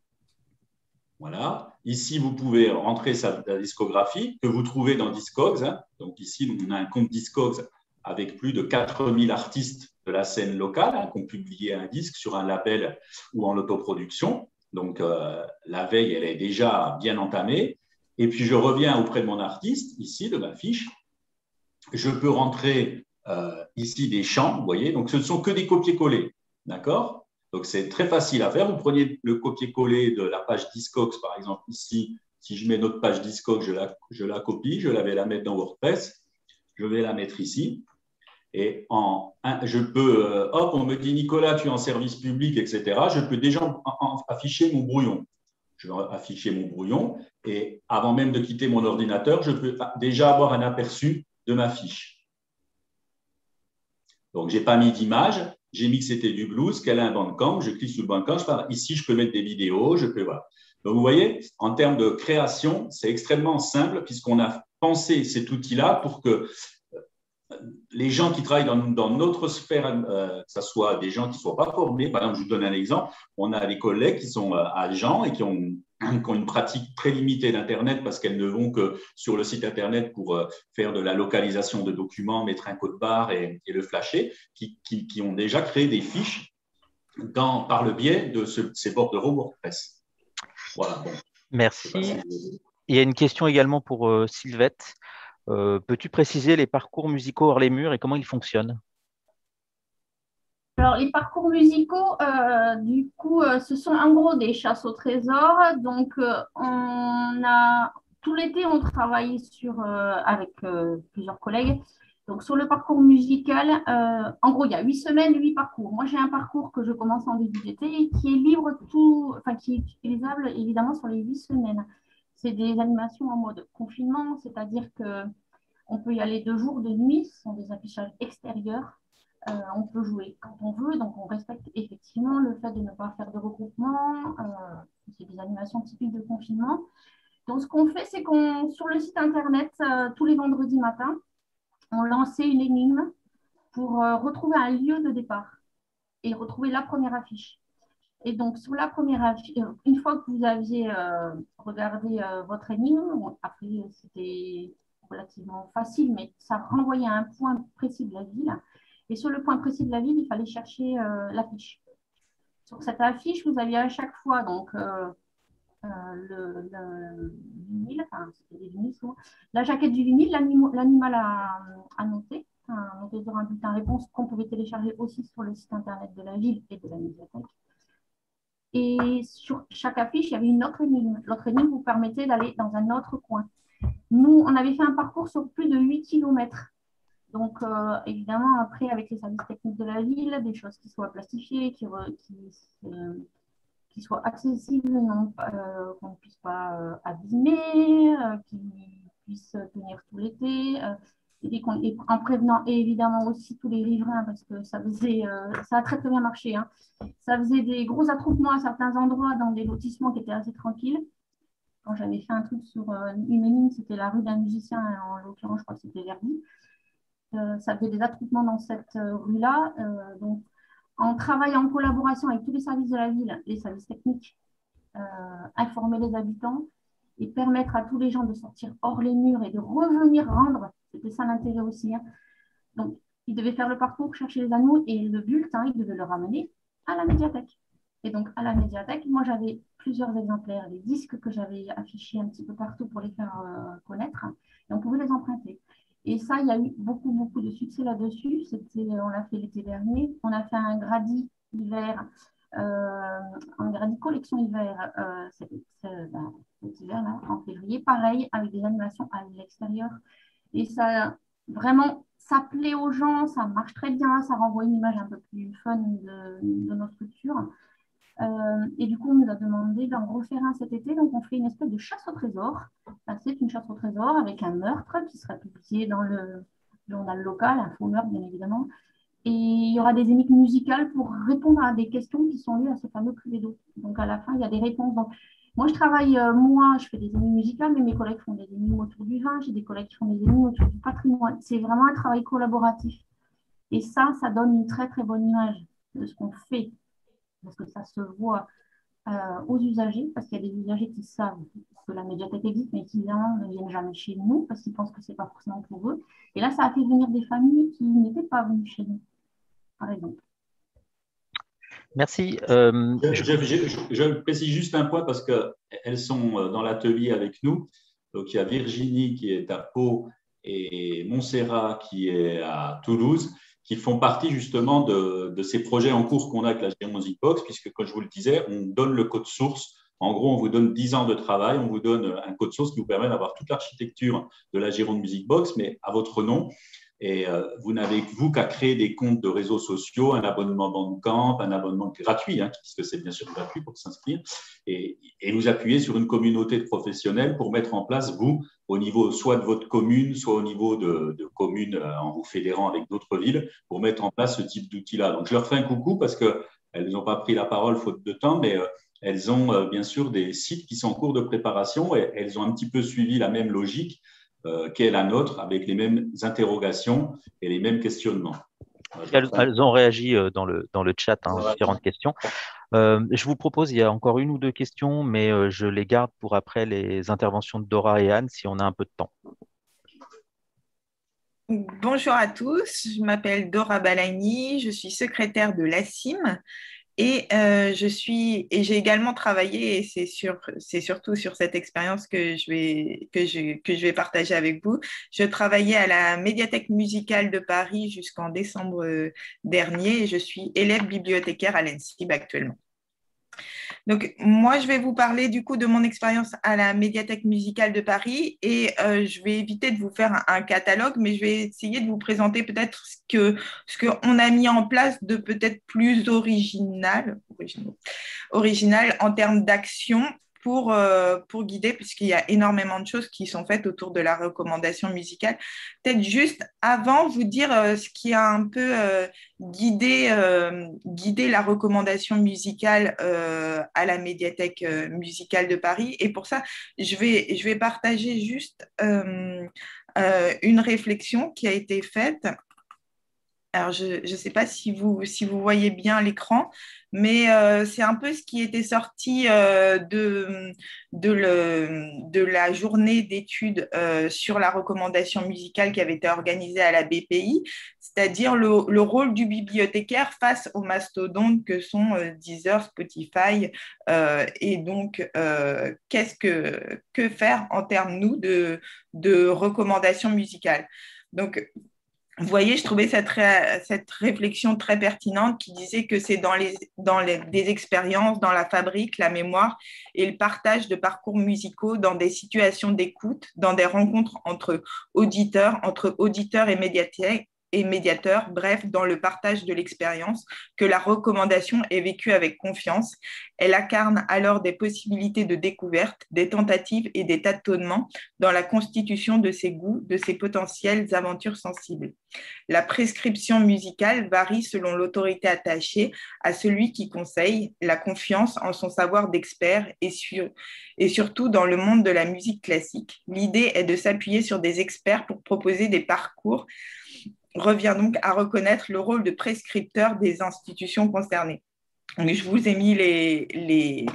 Voilà. Ici, vous pouvez rentrer sa discographie que vous trouvez dans Discogs. Donc ici, on a un compte Discogs avec plus de 4000 artistes de la scène locale qui ont publié un disque sur un label ou en autoproduction. Donc, la veille, elle est déjà bien entamée. Et puis, je reviens auprès de mon artiste, ici, de ma fiche. Je peux rentrer ici des champs, vous voyez. Donc, ce ne sont que des copier-coller, d'accord? Donc, c'est très facile à faire. Vous prenez le copier-coller de la page Discogs, par exemple, ici. Si je mets notre page Discogs, je la copie, je vais la mettre dans WordPress. Je vais la mettre ici. Et je peux, hop, on me dit, Nicolas, tu es en service public, etc. Je peux déjà afficher mon brouillon. Je vais afficher mon brouillon et avant même de quitter mon ordinateur, je peux déjà avoir un aperçu de ma fiche. Donc, je n'ai pas mis d'image, j'ai mis que c'était du blues, qu'elle a un bandcamp, je clique sur le bandcamp, ici, je peux mettre des vidéos, je peux, voilà. Donc, vous voyez, en termes de création, c'est extrêmement simple puisqu'on a pensé cet outil-là pour que les gens qui travaillent dans notre sphère, que ce soit des gens qui ne soient pas formés, par exemple, je vous donne un exemple, on a des collègues qui sont agents et qui ont une pratique très limitée d'Internet parce qu'elles ne vont que sur le site Internet pour faire de la localisation de documents, mettre un code barre et le flasher, qui ont déjà créé des fiches par le biais de ces bordereaux WordPress. Voilà. Bon. Merci. Il y a une question également pour Sylvette. Peux-tu préciser les parcours musicaux hors les murs et comment ils fonctionnent? Alors, les parcours musicaux, du coup, ce sont en gros des chasses au trésor. Donc, tout l'été, on travaille avec plusieurs collègues. Donc, sur le parcours musical, en gros, il y a 8 semaines, 8 parcours. Moi, j'ai un parcours que je commence en début d'été et qui est libre qui est utilisable évidemment sur les 8 semaines. C'est des animations en mode confinement, c'est-à-dire qu'on peut y aller 2 jours, 2 nuits. Ce sont des affichages extérieurs. On peut jouer quand on veut, donc on respecte effectivement le fait de ne pas faire de regroupement. C'est des animations typiques de confinement. Donc, ce qu'on fait, c'est sur le site internet, tous les vendredis matins, on lançait une énigme pour retrouver un lieu de départ et retrouver la première affiche. Et donc, sur la première affiche, une fois que vous aviez regardé votre énigme, bon, après, c'était relativement facile, mais ça renvoyait à un point précis de la ville. Et sur le point précis de la ville, il fallait chercher l'affiche. Sur cette affiche, vous aviez à chaque fois donc, le vinyle, enfin, c'était des vinyles souvent, la jaquette du vinyle, l'animal à noter, noté sur un bulletin réponse qu'on pouvait télécharger aussi sur le site internet de la ville et de la médiathèque. Et sur chaque affiche, il y avait une autre énigme. L'autre énigme vous permettait d'aller dans un autre coin. Nous, on avait fait un parcours sur plus de 8 km. Donc, évidemment, après, avec les services techniques de la ville, des choses qui soient plastifiées, qui soient accessibles, qu'on ne puisse pas abîmer, qui puissent tenir tout l'été, et en prévenant évidemment aussi tous les riverains, parce que ça a très très bien marché. Hein. Ça faisait des gros attroupements à certains endroits dans des lotissements qui étaient assez tranquilles. Quand j'avais fait un truc sur une énigme, c'était la rue d'un musicien, en l'occurrence, je crois que c'était Verdi. Ça faisait des attroupements dans cette rue-là. Donc, en travaillant en collaboration avec tous les services de la ville, les services techniques, informer les habitants et permettre à tous les gens de sortir hors les murs et de revenir rendre. C'était ça l'intérêt aussi. Hein. Donc, ils devaient faire le parcours, chercher les anneaux et le bulletin, ils devaient le ramener à la médiathèque. Et donc, à la médiathèque, moi, j'avais plusieurs exemplaires, des disques que j'avais affichés un petit peu partout pour les faire connaître. Et on pouvait les emprunter. Et ça, il y a eu beaucoup, beaucoup de succès là-dessus. On l'a fait l'été dernier. On a fait un Grady hiver, un Grady collection hiver cet hiver-là, en février. Pareil, avec des animations à l'extérieur. Et ça, vraiment, ça plaît aux gens, ça marche très bien, ça renvoie une image un peu plus fun de notre culture. Et du coup, on nous a demandé d'en refaire un cet été. Donc, on fait une espèce de chasse au trésor. Enfin, c'est une chasse au trésor avec un meurtre qui sera publié dans le journal local, un faux meurtre, bien évidemment. Et il y aura des énigmes musicales pour répondre à des questions qui sont liées à ce fameux Cluedo. Donc, à la fin, il y a des réponses. Donc, moi, je travaille, je fais des énigmes musicales, mais mes collègues font des énigmes autour du vin. J'ai des collègues qui font des énigmes autour du patrimoine. C'est vraiment un travail collaboratif. Et ça donne une très, très bonne image de ce qu'on fait. Parce que ça se voit aux usagers, parce qu'il y a des usagers qui savent que la médiathèque existe, mais qui ne viennent jamais chez nous, parce qu'ils pensent que ce n'est pas forcément pour eux. Et là, ça a fait venir des familles qui n'étaient pas venues chez nous, par exemple. Merci. Je précise juste un point parce qu'elles sont dans l'atelier avec nous. Donc, il y a Virginie qui est à Pau et Montserrat qui est à Toulouse, qui font partie justement de ces projets en cours qu'on a avec la Giron Music Box, puisque, comme je vous le disais, on donne le code source. En gros, on vous donne 10 ans de travail, on vous donne un code source qui vous permet d'avoir toute l'architecture de la Giron Music Box, mais à votre nom. Et vous n'avez vous qu'à créer des comptes de réseaux sociaux, un abonnement Bandcamp, un abonnement gratuit, puisque c'est bien sûr gratuit pour s'inscrire, et vous appuyez sur une communauté de professionnels pour mettre en place, vous, au niveau soit de votre commune, soit au niveau de communes en vous fédérant avec d'autres villes, pour mettre en place ce type d'outils-là. Donc, je leur fais un coucou parce qu'elles n'ont pas pris la parole faute de temps, mais elles ont bien sûr des sites qui sont en cours de préparation et elles ont un petit peu suivi la même logique qu'est la nôtre, avec les mêmes interrogations et les mêmes questionnements. Elles ont réagi dans le chat aux différentes questions. Je vous propose, il y a encore une ou deux questions, mais je les garde pour après les interventions de Dora et Anne, si on a un peu de temps. Bonjour à tous, je m'appelle Dora Balagny, je suis secrétaire de l'ACIM. Et j'ai également travaillé, et c'est surtout sur cette expérience que je vais partager avec vous. Je travaillais à la Médiathèque musicale de Paris jusqu'en décembre dernier et je suis élève bibliothécaire à l'ENSIB actuellement. Donc, moi, je vais vous parler du coup de mon expérience à la Médiathèque musicale de Paris et je vais éviter de vous faire un catalogue, mais je vais essayer de vous présenter peut-être ce qu'on a mis en place de peut-être plus original en termes d'action pour guider, puisqu'il y a énormément de choses qui sont faites autour de la recommandation musicale. Peut-être juste avant, vous dire ce qui a un peu guidé la recommandation musicale à la Médiathèque musicale de Paris. Et pour ça, je vais partager juste une réflexion qui a été faite. Alors, je ne sais pas si vous voyez bien l'écran, mais c'est un peu ce qui était sorti de la journée d'études sur la recommandation musicale qui avait été organisée à la BPI, c'est-à-dire le rôle du bibliothécaire face aux mastodontes que sont Deezer, Spotify. Et donc, que faire en termes, nous, de recommandations musicales. Donc, vous voyez, je trouvais cette réflexion très pertinente qui disait que c'est des expériences, dans la fabrique, la mémoire et le partage de parcours musicaux dans des situations d'écoute, dans des rencontres entre auditeurs et médiateurs, bref, dans le partage de l'expérience, que la recommandation est vécue avec confiance. Elle incarne alors des possibilités de découverte, des tentatives et des tâtonnements dans la constitution de ses goûts, de ses potentielles aventures sensibles. La prescription musicale varie selon l'autorité attachée à celui qui conseille, la confiance en son savoir d'expert et surtout dans le monde de la musique classique. L'idée est de s'appuyer sur des experts pour proposer des parcours. Revient donc à reconnaître le rôle de prescripteur des institutions concernées. Donc, je vous ai mis les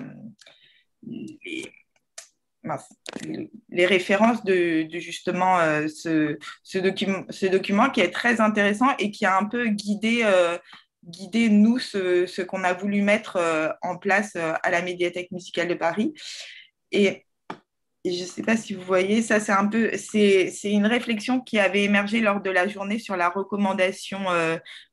références de justement ce document qui est très intéressant et qui a un peu guidé nous ce qu'on a voulu mettre en place à la Médiathèque musicale de Paris. Et je ne sais pas si vous voyez, ça c'est une réflexion qui avait émergé lors de la journée sur la recommandation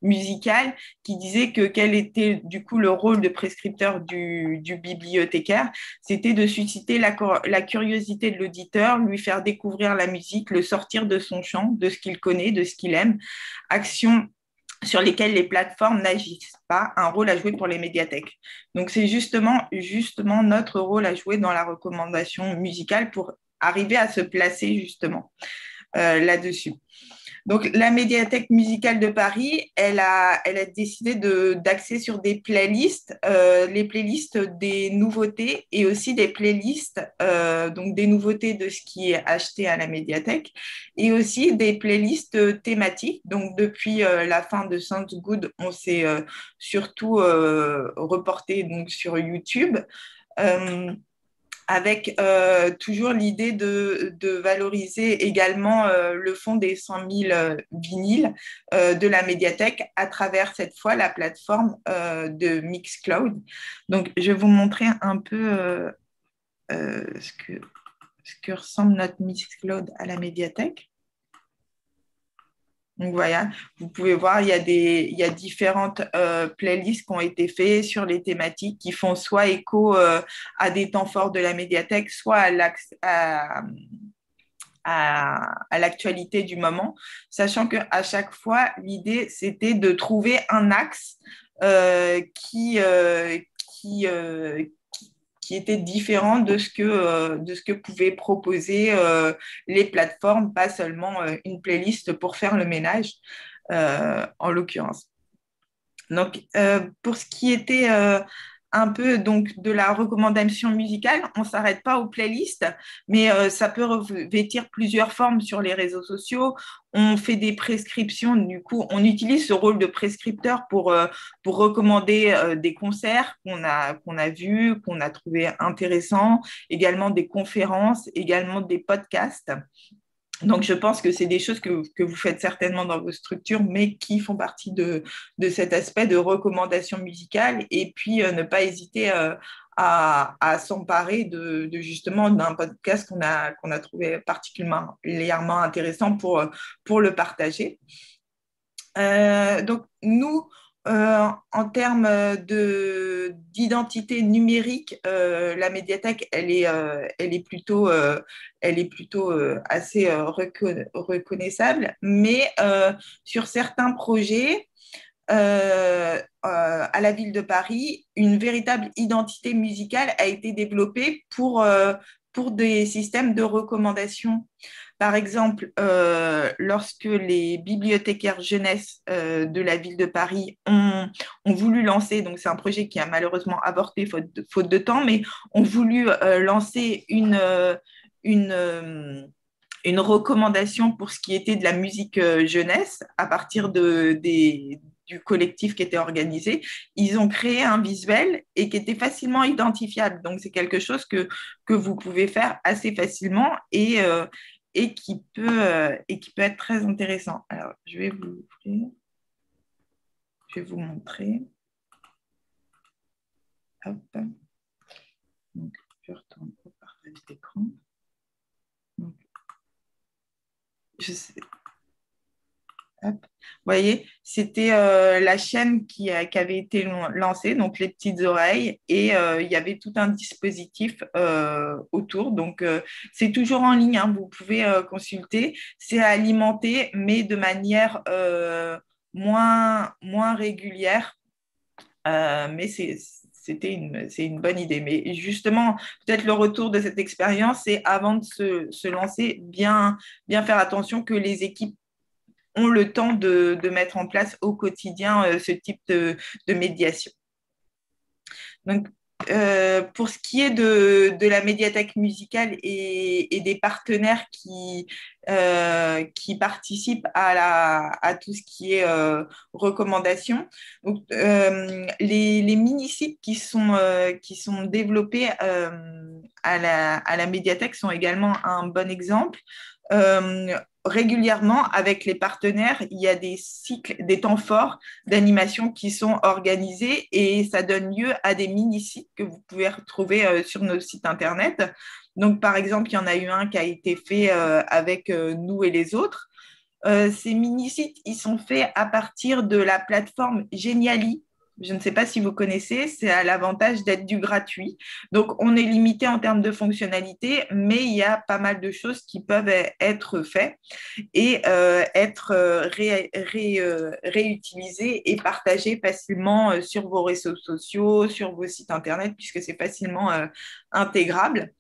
musicale, qui disait que quel était du coup le rôle de prescripteur du bibliothécaire. C'était de susciter la curiosité de l'auditeur, lui faire découvrir la musique, le sortir de son champ, de ce qu'il connaît, de ce qu'il aime. Action sur lesquels les plateformes n'agissent pas, un rôle à jouer pour les médiathèques. Donc, c'est justement notre rôle à jouer dans la recommandation musicale pour arriver à se placer justement là-dessus. Donc, la Médiathèque musicale de Paris, elle a décidé d'axer sur des playlists, les playlists des nouveautés et aussi des playlists, donc des nouveautés de ce qui est acheté à la médiathèque et aussi des playlists thématiques. Donc, depuis la fin de Sounds Good, on s'est surtout reporté donc, sur YouTube. avec toujours l'idée de valoriser également le fonds des 100 000 vinyles de la médiathèque à travers cette fois la plateforme de Mixcloud. Donc, je vais vous montrer un peu ce que ressemble notre Mixcloud à la médiathèque. Donc voilà, vous pouvez voir, il y a différentes playlists qui ont été faites sur les thématiques qui font soit écho à des temps forts de la médiathèque, soit à l'actualité du moment, sachant qu'à chaque fois, l'idée, c'était de trouver un axe qui était différent de ce que pouvaient proposer les plateformes, pas seulement une playlist pour faire le ménage, en l'occurrence. Donc, pour ce qui était un peu donc, de la recommandation musicale, on ne s'arrête pas aux playlists, mais ça peut revêtir plusieurs formes sur les réseaux sociaux. On fait des prescriptions, du coup, on utilise ce rôle de prescripteur pour recommander des concerts qu'on a vus, qu'on a trouvés intéressants, également des conférences, également des podcasts. Donc, je pense que c'est des choses que vous faites certainement dans vos structures, mais qui font partie de cet aspect de recommandation musicale. Et puis, ne pas hésiter à s'emparer justement d'un podcast qu'on a trouvé particulièrement intéressant pour le partager. Donc, nous, en termes d'identité numérique, la médiathèque, elle est plutôt assez reconnaissable, mais sur certains projets, à la ville de Paris, une véritable identité musicale a été développée pour des systèmes de recommandation. Par exemple, lorsque les bibliothécaires jeunesse de la ville de Paris ont voulu lancer, donc c'est un projet qui a malheureusement avorté faute de temps, mais ont voulu lancer une recommandation pour ce qui était de la musique jeunesse à partir du collectif qui était organisé, ils ont créé un visuel et qui était facilement identifiable. Donc, c'est quelque chose que vous pouvez faire assez facilement et qui peut être très intéressant. Alors, je vais vous montrer. Hop. Donc, je retourne au partage d'écran. Donc, je sais. Hop. Vous voyez, c'était la chaîne qui avait été lancée, donc les petites oreilles, et il y avait tout un dispositif autour. Donc, c'est toujours en ligne, hein, vous pouvez consulter. C'est alimenté, mais de manière moins régulière. Mais c'est une bonne idée. Mais justement, peut-être le retour de cette expérience, c'est avant de se lancer, bien faire attention que les équipes ont le temps de mettre en place au quotidien ce type de médiation. Donc, pour ce qui est de la médiathèque musicale et des partenaires qui participent à tout ce qui est recommandation, donc, les mini-sites qui sont développés à la médiathèque sont également un bon exemple. Régulièrement, avec les partenaires, il y a des cycles, des temps forts d'animation qui sont organisés et ça donne lieu à des mini-sites que vous pouvez retrouver sur nos sites internet. Donc, par exemple, il y en a eu un qui a été fait avec nous et les autres. Ces mini-sites, ils sont faits à partir de la plateforme Geniali. Je ne sais pas si vous connaissez, c'est à l'avantage d'être du gratuit. Donc, on est limité en termes de fonctionnalités, mais il y a pas mal de choses qui peuvent être faites et être réutilisées et partagées facilement sur vos réseaux sociaux, sur vos sites internet, puisque c'est facilement intégrable.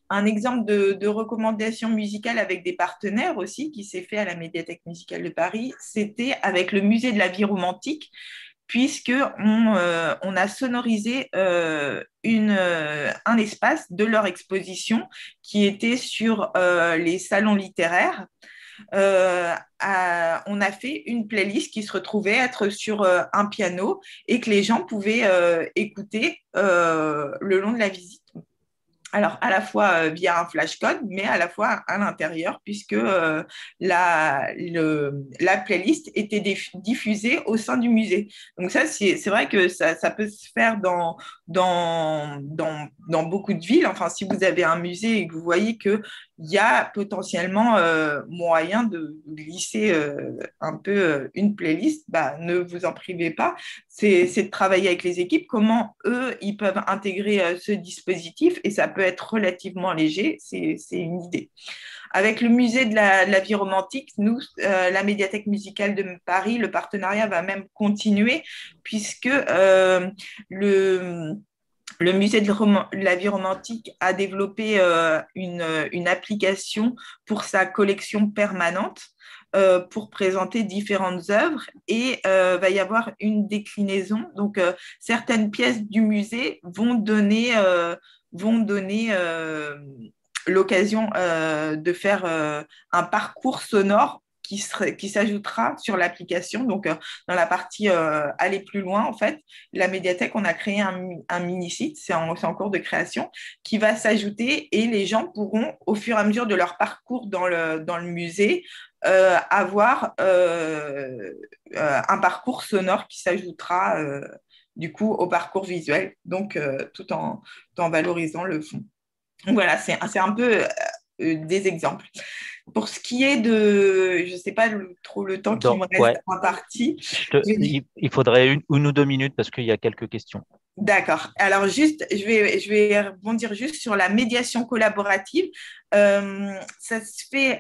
Un exemple de recommandation musicale avec des partenaires aussi qui s'est fait à la Médiathèque musicale de Paris, c'était avec le Musée de la vie romantique, puisqu'on a sonorisé un espace de leur exposition qui était sur les salons littéraires. On a fait une playlist qui se retrouvait être sur un piano et que les gens pouvaient écouter le long de la visite. Alors, à la fois via un flashcode, mais à la fois à l'intérieur, puisque la playlist était diffusée au sein du musée. Donc ça, c'est vrai que ça peut se faire dans beaucoup de villes. Enfin, si vous avez un musée et que vous voyez qu'il y a potentiellement moyen de glisser un peu une playlist, bah, ne vous en privez pas. C'est de travailler avec les équipes, comment eux, ils peuvent intégrer ce dispositif, et ça peut être relativement léger, c'est une idée. Avec le musée de la vie romantique, nous, la médiathèque musicale de Paris, le partenariat va même continuer, puisque le musée de la vie romantique a développé une application pour sa collection permanente pour présenter différentes œuvres, et va y avoir une déclinaison. Donc, certaines pièces du musée vont donner l'occasion de faire un parcours sonore qui s'ajoutera sur l'application. Donc, dans la partie aller plus loin, en fait, la médiathèque, on a créé un mini-site, c'est en cours de création, qui va s'ajouter, et les gens pourront, au fur et à mesure de leur parcours dans le musée, avoir un parcours sonore qui s'ajoutera du coup au parcours visuel, donc tout en valorisant le fond. Donc voilà, c'est un peu des exemples. Pour ce qui est de, je ne sais pas trop le temps qui me reste imparti. Il faudrait une ou 2 minutes parce qu'il y a quelques questions. D'accord. Alors, juste, je vais rebondir juste sur la médiation collaborative. Ça se fait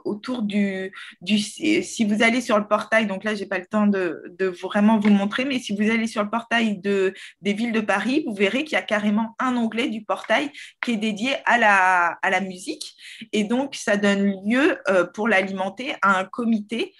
autour si vous allez sur le portail, donc là, je n'ai pas le temps de vraiment vous montrer, mais si vous allez sur le portail des villes de Paris, vous verrez qu'il y a carrément un onglet du portail qui est dédié à la musique. Et donc, ça donne lieu, pour l'alimenter, à un comité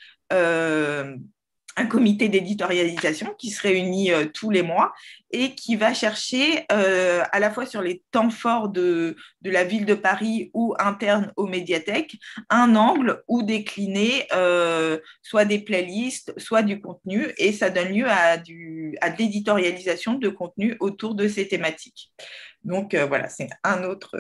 d'éditorialisation qui se réunit tous les mois et qui va chercher à la fois sur les temps forts de la ville de Paris ou interne aux médiathèques, un angle où décliner soit des playlists, soit du contenu, et ça donne lieu à de l'éditorialisation de contenu autour de ces thématiques. Donc voilà, c'est un autre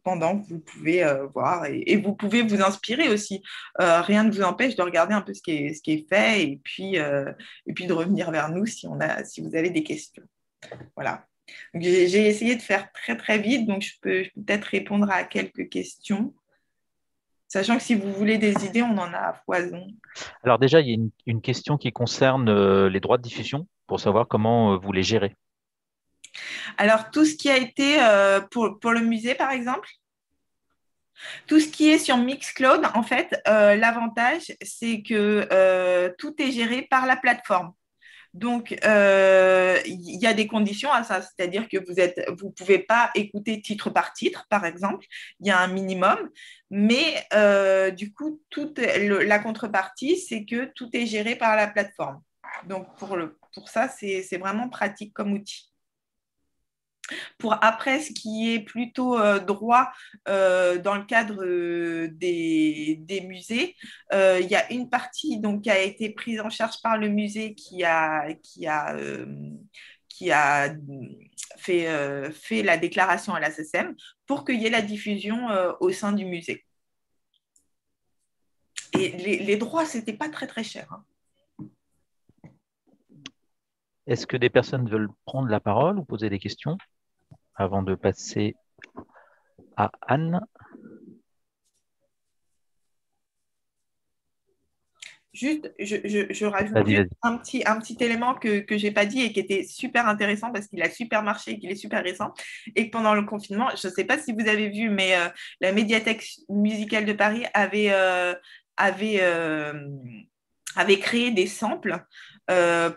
pendant que vous pouvez voir, et vous pouvez vous inspirer aussi. Rien ne vous empêche de regarder un peu ce qui est fait, et puis de revenir vers nous si vous avez des questions. Voilà. J'ai essayé de faire très très vite, donc je peux peut-être répondre à quelques questions. Sachant que si vous voulez des idées, on en a à foison. Alors déjà, il y a une question qui concerne les droits de diffusion, pour savoir comment vous les gérez. Alors, tout ce qui a été pour le musée, par exemple, tout ce qui est sur Mixcloud, en fait, l'avantage, c'est que tout est géré par la plateforme. Donc, il y a des conditions à ça, c'est-à-dire que vous pouvez pas écouter titre par titre, par exemple. Il y a un minimum, mais du coup, la contrepartie, c'est que tout est géré par la plateforme. Donc, pour ça, c'est vraiment pratique comme outil. Pour après, ce qui est plutôt droit dans le cadre des musées, il y a une partie donc, qui a été prise en charge par le musée qui a fait la déclaration à la SSM pour qu'il y ait la diffusion au sein du musée. Et les droits, ce n'était pas très, très cher. Hein. Est-ce que des personnes veulent prendre la parole ou poser des questions avant de passer à Anne? Juste, je rajoute juste un petit élément que je n'ai pas dit et qui était super intéressant parce qu'il a super marché et qu'il est super récent. Et que pendant le confinement, je ne sais pas si vous avez vu, mais la médiathèque musicale de Paris avait créé des samples à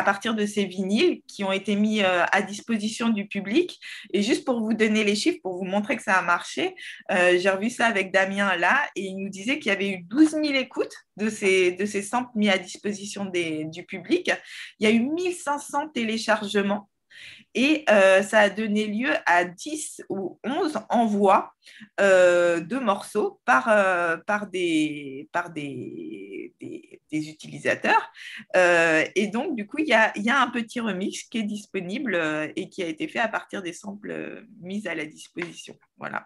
partir de ces vinyles qui ont été mis à disposition du public. Et juste pour vous donner les chiffres, pour vous montrer que ça a marché, j'ai revu ça avec Damien là, et il nous disait qu'il y avait eu 12 000 écoutes de ces samples mis à disposition du public. Il y a eu 1500 téléchargements. Et ça a donné lieu à 10 ou 11 envois de morceaux par des des utilisateurs. Et donc, du coup, il y a un petit remix qui est disponible et qui a été fait à partir des samples mis à la disposition. Voilà.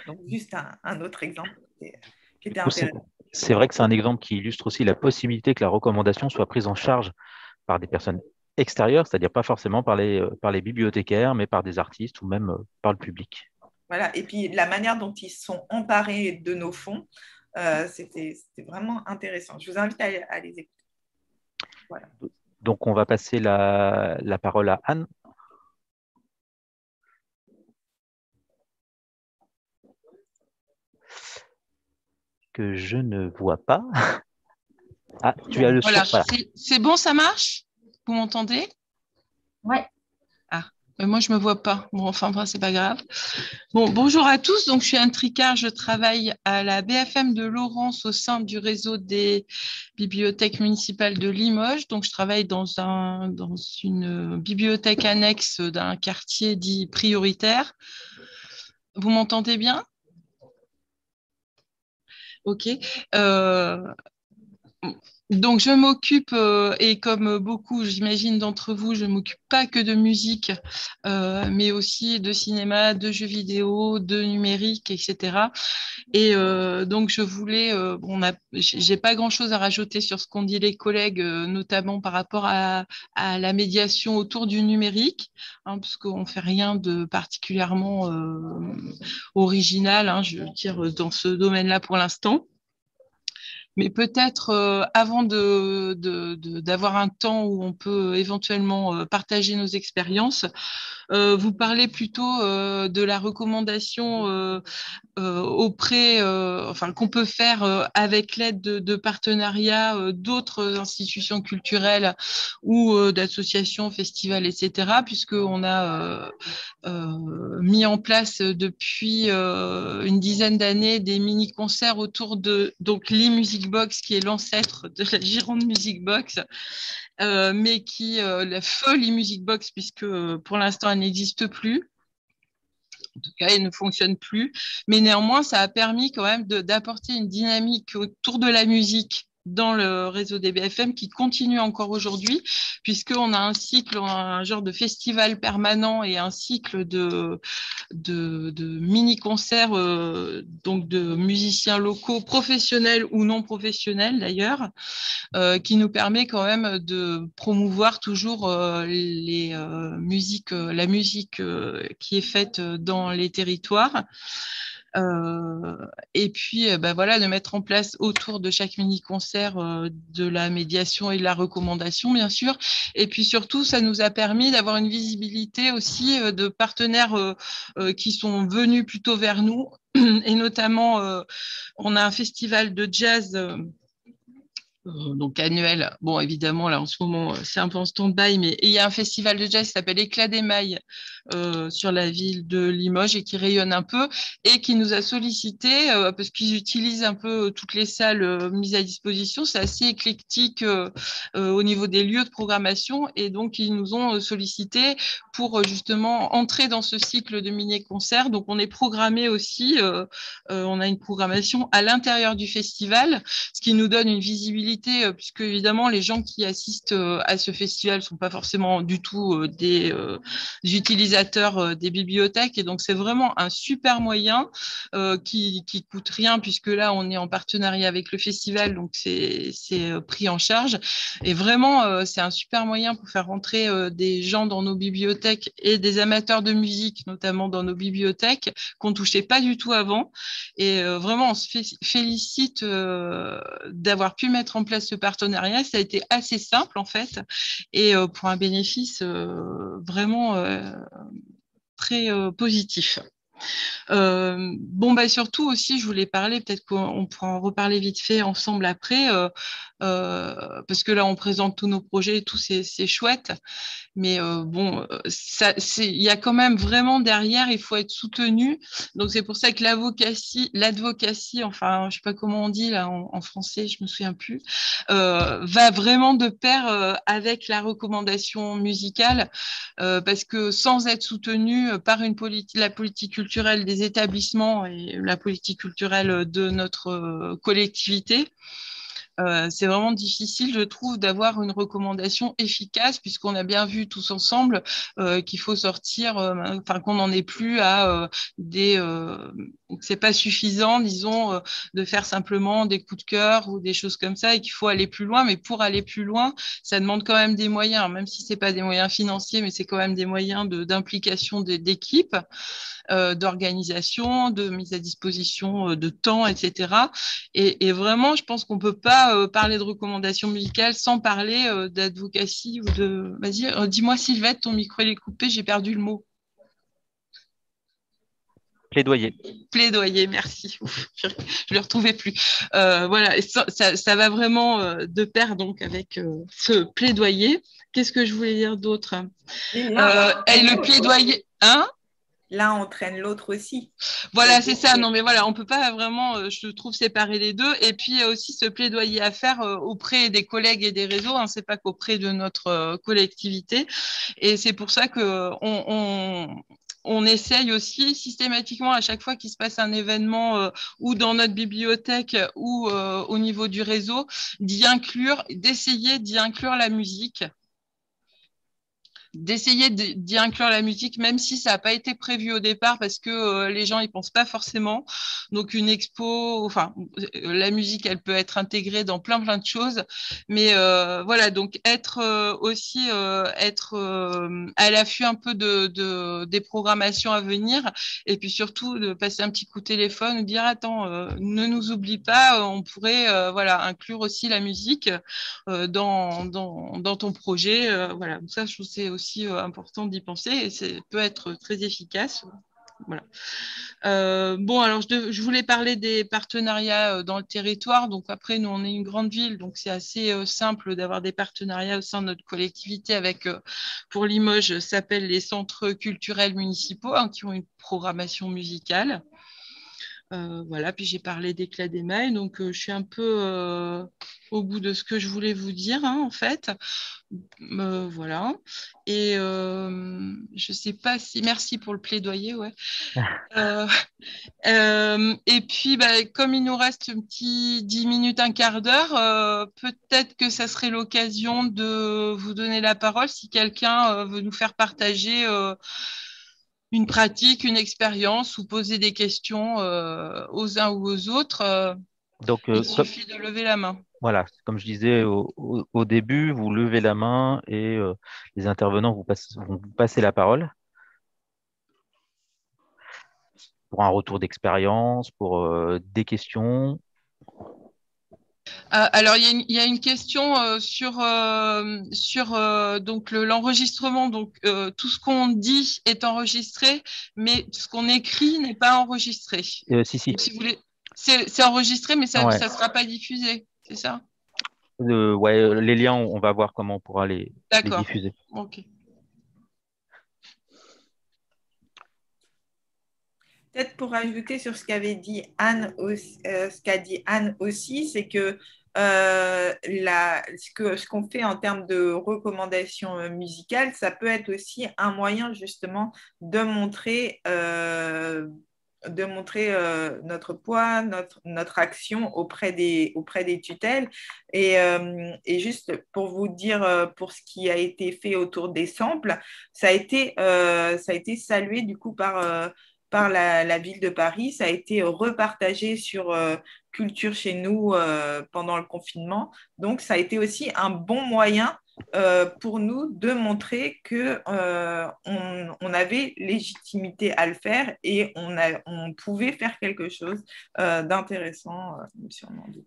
Donc, juste un autre exemple qui était intéressant. C'est vrai que c'est un exemple qui illustre aussi la possibilité que la recommandation soit prise en charge par des personnes extérieures, c'est-à-dire pas forcément par les bibliothécaires, mais par des artistes ou même par le public. Voilà. Et puis, la manière dont ils se sont emparés de nos fonds, c'était vraiment intéressant. Je vous invite à les écouter. Voilà. Donc, on va passer la parole à Anne. Que je ne vois pas. Ah, tu as le son. Voilà. Voilà. C'est bon, ça marche? Vous m'entendez? Ouais. Ah, moi, je ne me vois pas. Bon, enfin, c'est pas grave. Bon, bonjour à tous. Donc, je suis Anne Tricard. Je travaille à la BFM de Laurens au sein du réseau des bibliothèques municipales de Limoges. Donc, je travaille dans une bibliothèque annexe d'un quartier dit prioritaire. Vous m'entendez bien? Ok. Donc, je m'occupe, et comme beaucoup, j'imagine, d'entre vous, je ne m'occupe pas que de musique, mais aussi de cinéma, de jeux vidéo, de numérique, etc. Et donc, je voulais, j'ai pas grand-chose à rajouter sur ce qu'ont dit les collègues, notamment par rapport à la médiation autour du numérique, hein, parce qu'on ne fait rien de particulièrement original, hein, je veux dire, dans ce domaine-là pour l'instant. Mais peut-être avant d'avoir un temps où on peut éventuellement partager nos expériences, vous parlez plutôt de la recommandation qu'on peut faire avec l'aide de partenariats d'autres institutions culturelles ou d'associations, festivals, etc., puisqu'on a mis en place depuis une dizaine d'années des mini-concerts autour de l'e-Music Box, qui est l'ancêtre de la Gironde Music Box, mais la folle e-Music Box, puisque pour l'instant elle n'existe plus. En tout cas, elle ne fonctionne plus. Mais néanmoins, ça a permis quand même d'apporter une dynamique autour de la musique dans le réseau des BFM qui continue encore aujourd'hui, puisqu'on a un cycle, un genre de festival permanent et un cycle de mini-concerts, donc de musiciens locaux, professionnels ou non professionnels d'ailleurs, qui nous permet quand même de promouvoir toujours la musique qui est faite dans les territoires. Et puis, voilà, de mettre en place autour de chaque mini-concert de la médiation et de la recommandation, bien sûr. Et puis surtout, ça nous a permis d'avoir une visibilité aussi de partenaires qui sont venus plutôt vers nous. Et notamment, on a un festival de jazz donc annuel. Bon, évidemment, là, en ce moment, c'est un peu en stand-by, mais il y a un festival de jazz qui s'appelle Éclat des Mailles sur la ville de Limoges et qui rayonne un peu et qui nous a sollicité parce qu'ils utilisent un peu toutes les salles mises à disposition. C'est assez éclectique au niveau des lieux de programmation et donc ils nous ont sollicité pour justement entrer dans ce cycle de mini-concerts. Donc, on est programmé aussi, on a une programmation à l'intérieur du festival, ce qui nous donne une visibilité puisque évidemment les gens qui assistent à ce festival ne sont pas forcément du tout des utilisateurs des bibliothèques et donc c'est vraiment un super moyen qui coûte rien puisque là on est en partenariat avec le festival donc c'est pris en charge et vraiment c'est un super moyen pour faire rentrer des gens dans nos bibliothèques et des amateurs de musique notamment dans nos bibliothèques qu'on ne touchait pas du tout avant et vraiment on se félicite d'avoir pu mettre en place ce partenariat. Ça a été assez simple en fait et pour un bénéfice vraiment très positif. Surtout aussi, je voulais parler, peut-être qu'on pourra en reparler vite fait ensemble après, parce que là, on présente tous nos projets, tout c'est chouette, mais il y a quand même vraiment derrière, il faut être soutenu. Donc, c'est pour ça que l'advocacy, enfin, je sais pas comment on dit là en français, je me souviens plus, va vraiment de pair avec la recommandation musicale, parce que sans être soutenu par la politique culturelle des établissements et la politique culturelle de notre collectivité, c'est vraiment difficile, je trouve, d'avoir une recommandation efficace, puisqu'on a bien vu tous ensemble qu'il faut sortir, qu'on n'en est plus à c'est pas suffisant, disons, de faire simplement des coups de cœur ou des choses comme ça, et qu'il faut aller plus loin. Mais pour aller plus loin, ça demande quand même des moyens, même si c'est pas des moyens financiers, mais c'est quand même des moyens d'implication d'équipe, d'organisation, de mise à disposition de temps, etc. Et vraiment, je pense qu'on peut pas parler de recommandations musicales sans parler d'advocacy ou de... Vas-y, dis-moi Sylvette, ton micro il est coupé, j'ai perdu le mot. Plaidoyer. Plaidoyer, merci. Je ne le retrouvais plus. Voilà, ça va vraiment de pair donc avec ce plaidoyer. Qu'est-ce que je voulais dire d'autre? Et le plaidoyer, hein? L'un entraîne l'autre aussi. Voilà, c'est ça. Non, mais voilà, on peut pas vraiment, je trouve, séparer les deux. Et puis, il y a aussi ce plaidoyer à faire auprès des collègues et des réseaux. Hein, c'est pas qu'auprès de notre collectivité. Et c'est pour ça que on essaye aussi systématiquement, à chaque fois qu'il se passe un événement ou dans notre bibliothèque ou au niveau du réseau, d'essayer d'y inclure la musique. D'essayer d'y inclure la musique, même si ça n'a pas été prévu au départ, parce que les gens y pensent pas forcément. Donc une expo, la musique, elle peut être intégrée dans plein de choses, mais voilà, donc être à l'affût un peu des programmations à venir, et puis surtout de passer un petit coup de téléphone ou dire attends, ne nous oublie pas, on pourrait inclure aussi la musique dans ton projet, voilà. Donc ça, je trouve que c'est aussi important d'y penser, et ça peut être très efficace. Voilà. Bon, alors je voulais parler des partenariats dans le territoire. Donc après, nous, on est une grande ville, donc c'est assez simple d'avoir des partenariats au sein de notre collectivité avec, pour Limoges, ça s'appelle les centres culturels municipaux, hein, qui ont une programmation musicale. Voilà, puis j'ai parlé d'éclat d'émail, donc je suis un peu au bout de ce que je voulais vous dire, hein, en fait. Voilà. Et je sais pas si... Merci pour le plaidoyer, ouais. Et puis, comme il nous reste un petit 10 minutes, un quart d'heure, peut-être que ça serait l'occasion de vous donner la parole si quelqu'un veut nous faire partager une pratique, une expérience, ou poser des questions aux uns ou aux autres. Donc, il suffit de lever la main. Voilà, comme je disais au début, vous levez la main et les intervenants vont vous passer la parole pour un retour d'expérience, pour des questions. Alors, il y a une question sur donc l'enregistrement. Donc, tout ce qu'on dit est enregistré, mais ce qu'on écrit n'est pas enregistré. Si. Donc, si vous voulez, c'est enregistré, mais ça ne sera pas diffusé, c'est ça? Ouais, les liens, on va voir comment on pourra les diffuser. Ok. Peut-être pour ajouter sur ce qu'avait dit Anne, ce qu'a dit Anne aussi, c'est que ce qu'on fait en termes de recommandations musicales, ça peut être aussi un moyen justement de montrer notre poids, notre action auprès des tutelles. Et juste pour vous dire, pour ce qui a été fait autour des samples, ça a été salué du coup par la ville de Paris. Ça a été repartagé sur Culture chez nous pendant le confinement. Donc, ça a été aussi un bon moyen pour nous de montrer qu'on avait légitimité à le faire et on pouvait faire quelque chose d'intéressant.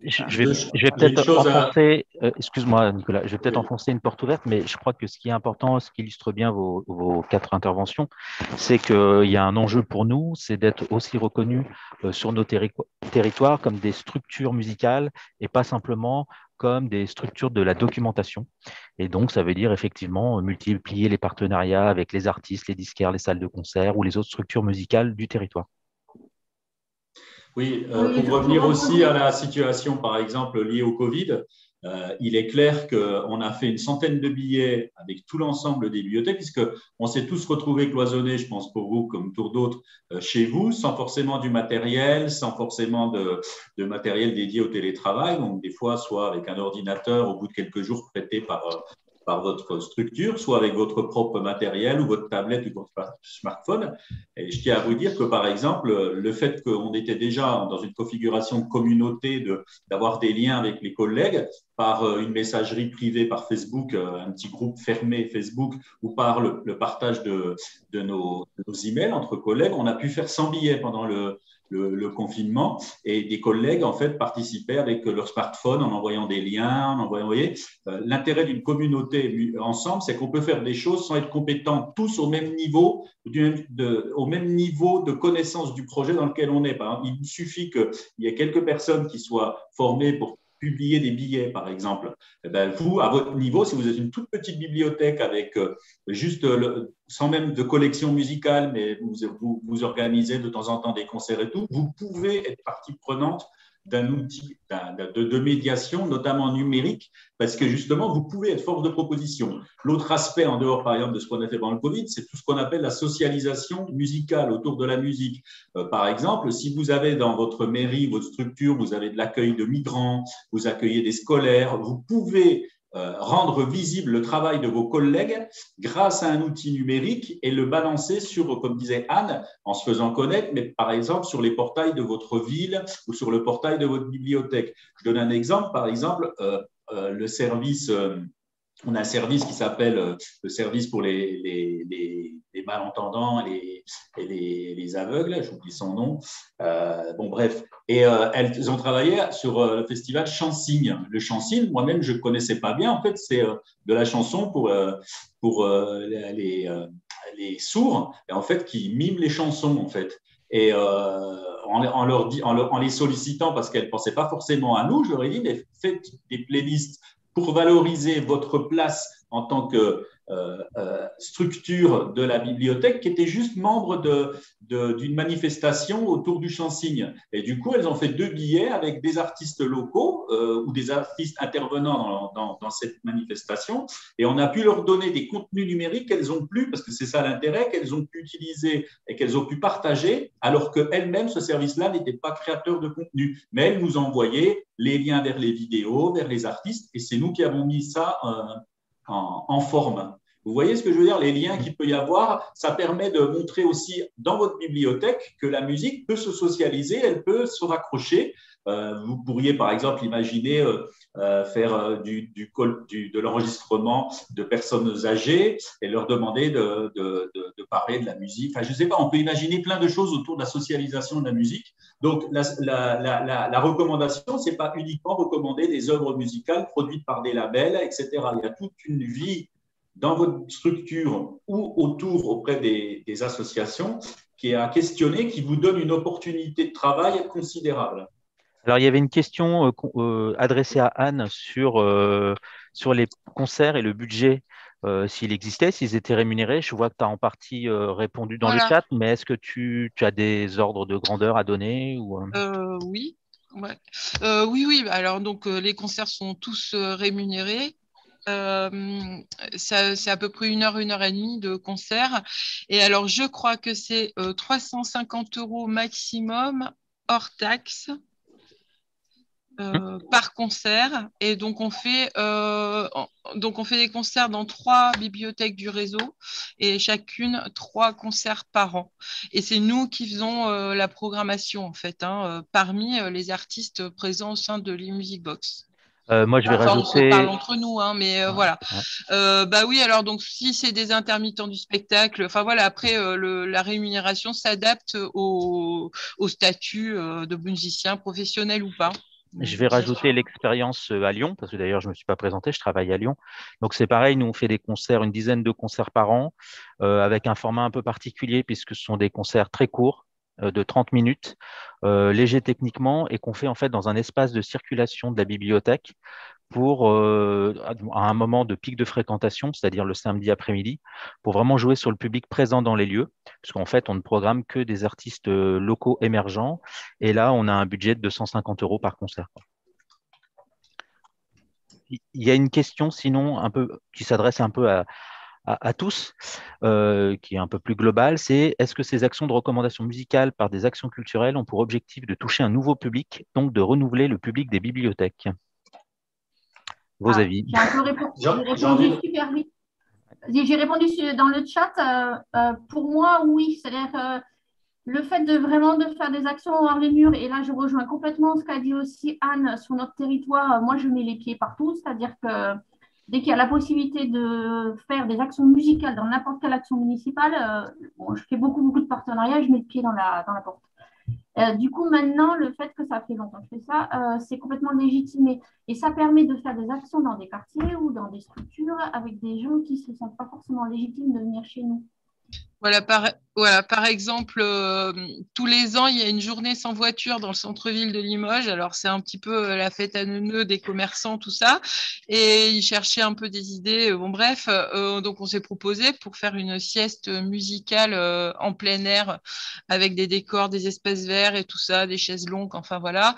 Je vais peut-être enfoncer, excuse-moi Nicolas, je vais peut-être enfoncer une porte ouverte, mais je crois que ce qui est important, ce qui illustre bien vos 4 interventions, c'est qu'il y a un enjeu pour nous, c'est d'être aussi reconnus sur nos territoires comme des structures musicales et pas simplement comme des structures de la documentation. Et donc, ça veut dire effectivement multiplier les partenariats avec les artistes, les disquaires, les salles de concert ou les autres structures musicales du territoire. Oui, pour revenir aussi à la situation, par exemple, liée au Covid, il est clair qu'on a fait une centaine de billets avec tout l'ensemble des bibliothèques, puisqu'on s'est tous retrouvés cloisonnés, je pense pour vous comme pour d'autres, chez vous, sans forcément du matériel, sans forcément de matériel dédié au télétravail. Donc, des fois, soit avec un ordinateur au bout de quelques jours prêté par votre structure, soit avec votre propre matériel ou votre tablette ou votre smartphone. Et je tiens à vous dire que, par exemple, le fait qu'on était déjà dans une configuration de communauté, d'avoir des liens avec les collègues par une messagerie privée par Facebook, un petit groupe fermé Facebook, ou par le partage de nos emails entre collègues, on a pu faire 100 billets pendant le confinement, et des collègues en fait participaient avec leur smartphone en envoyant des liens, en envoyant, vous voyez, l'intérêt d'une communauté ensemble, c'est qu'on peut faire des choses sans être compétents tous au même niveau, au même niveau de connaissance du projet dans lequel on est. Par exemple, il suffit qu'il y ait quelques personnes qui soient formées pour publier des billets, par exemple. Eh bien, vous, à votre niveau, si vous êtes une toute petite bibliothèque avec juste, sans même de collection musicale, mais vous organisez de temps en temps des concerts et tout, vous pouvez être partie prenante d'un outil de médiation, notamment numérique, parce que justement, vous pouvez être force de proposition. L'autre aspect, en dehors, par exemple, de ce qu'on a fait pendant le Covid, c'est tout ce qu'on appelle la socialisation musicale autour de la musique. Par exemple, si vous avez dans votre mairie, votre structure, vous avez de l'accueil de migrants, vous accueillez des scolaires, vous pouvez rendre visible le travail de vos collègues grâce à un outil numérique et le balancer sur, comme disait Anne, en se faisant connaître, mais par exemple sur les portails de votre ville ou sur le portail de votre bibliothèque. Je donne un exemple, par exemple, le service… on a un service qui s'appelle le service pour les malentendants et les aveugles, j'oublie son nom. Bon, bref. Et elles ont travaillé sur le festival Chansigne. Le Chansigne, moi-même, je ne connaissais pas bien. En fait, c'est de la chanson pour les sourds, et en fait, qui miment les chansons, en fait. Et en les sollicitant, parce qu'elles ne pensaient pas forcément à nous, je leur ai dit, mais faites des playlists pour valoriser votre place en tant que structure de la bibliothèque, qui était juste membre d'une manifestation autour du Chansigne. Et du coup, elles ont fait 2 billets avec des artistes locaux ou des artistes intervenant dans cette manifestation, et on a pu leur donner des contenus numériques qu'elles ont pu, parce que c'est ça l'intérêt, qu'elles ont pu utiliser et qu'elles ont pu partager, alors qu'elles-mêmes, ce service-là, n'était pas créateur de contenu. Mais elles nous envoyaient les liens vers les vidéos, vers les artistes, et c'est nous qui avons mis ça en forme. Vous voyez ce que je veux dire? Les liens qu'il peut y avoir, ça permet de montrer aussi dans votre bibliothèque que la musique peut se socialiser, elle peut se raccrocher. Vous pourriez, par exemple, imaginer faire de l'enregistrement de personnes âgées et leur demander de parler de la musique. Enfin, je ne sais pas, on peut imaginer plein de choses autour de la socialisation de la musique. Donc, la recommandation, ce n'est pas uniquement recommander des œuvres musicales produites par des labels, etc. Il y a toute une vie dans votre structure ou autour auprès des associations qui est à questionner, qui vous donne une opportunité de travail considérable. Alors, il y avait une question adressée à Anne sur les concerts et le budget, s'il existait, s'ils étaient rémunérés. Je vois que tu as en partie répondu dans le chat, mais est-ce que tu as des ordres de grandeur à donner ou… Oui. Ouais. Oui. Alors, donc, les concerts sont tous rémunérés. C'est à peu près 1 heure, 1 heure et demie de concert. Et alors, je crois que c'est 350 € maximum hors taxe. Par concert, et donc on fait des concerts dans 3 bibliothèques du réseau, et chacune 3 concerts par an, et c'est nous qui faisons la programmation en fait, parmi les artistes présents au sein de l'e-Music Box. Moi, je vais rajouter… On se parle entre nous, mais voilà. Bah oui, alors donc si c'est des intermittents du spectacle, enfin voilà, après la rémunération s'adapte au statut de musicien professionnel ou pas. Je vais rajouter l'expérience à Lyon, parce que d'ailleurs, je ne me suis pas présenté, je travaille à Lyon. Donc, c'est pareil, nous, on fait des concerts, une dizaine de concerts par an, avec un format un peu particulier, puisque ce sont des concerts très courts, de 30 minutes, légers techniquement, et qu'on fait en fait dans un espace de circulation de la bibliothèque pour, à un moment de pic de fréquentation, c'est-à-dire le samedi après-midi, pour vraiment jouer sur le public présent dans les lieux, puisqu'en fait, on ne programme que des artistes locaux émergents, et là, on a un budget de 250 € par concert. il y a une question, sinon, un peu, qui s'adresse un peu à tous, qui est un peu plus globale, c'est est-ce que ces actions de recommandation musicale par des actions culturelles ont pour objectif de toucher un nouveau public, donc de renouveler le public des bibliothèques? Vos avis? J'ai un peu répondu super vite. J'ai répondu dans le chat. Pour moi, oui. C'est-à-dire le fait de vraiment de faire des actions hors les murs, et là, je rejoins complètement ce qu'a dit aussi Anne sur notre territoire. Moi, je mets les pieds partout. C'est-à-dire que dès qu'il y a la possibilité de faire des actions musicales dans n'importe quelle action municipale, je fais beaucoup de partenariats, je mets le pied dans la porte. Du coup, maintenant, le fait que ça fait longtemps que je fais ça, c'est complètement légitimé. Et ça permet de faire des actions dans des quartiers ou dans des structures avec des gens qui ne se sentent pas forcément légitimes de venir chez nous. Voilà, par exemple, tous les ans, il y a une journée sans voiture dans le centre-ville de Limoges. Alors, c'est un petit peu la fête à neuneux des commerçants, tout ça. Et ils cherchaient un peu des idées. Bon, bref, donc on s'est proposé pour faire une sieste musicale en plein air avec des décors, des espaces verts et tout ça, des chaises longues, enfin voilà,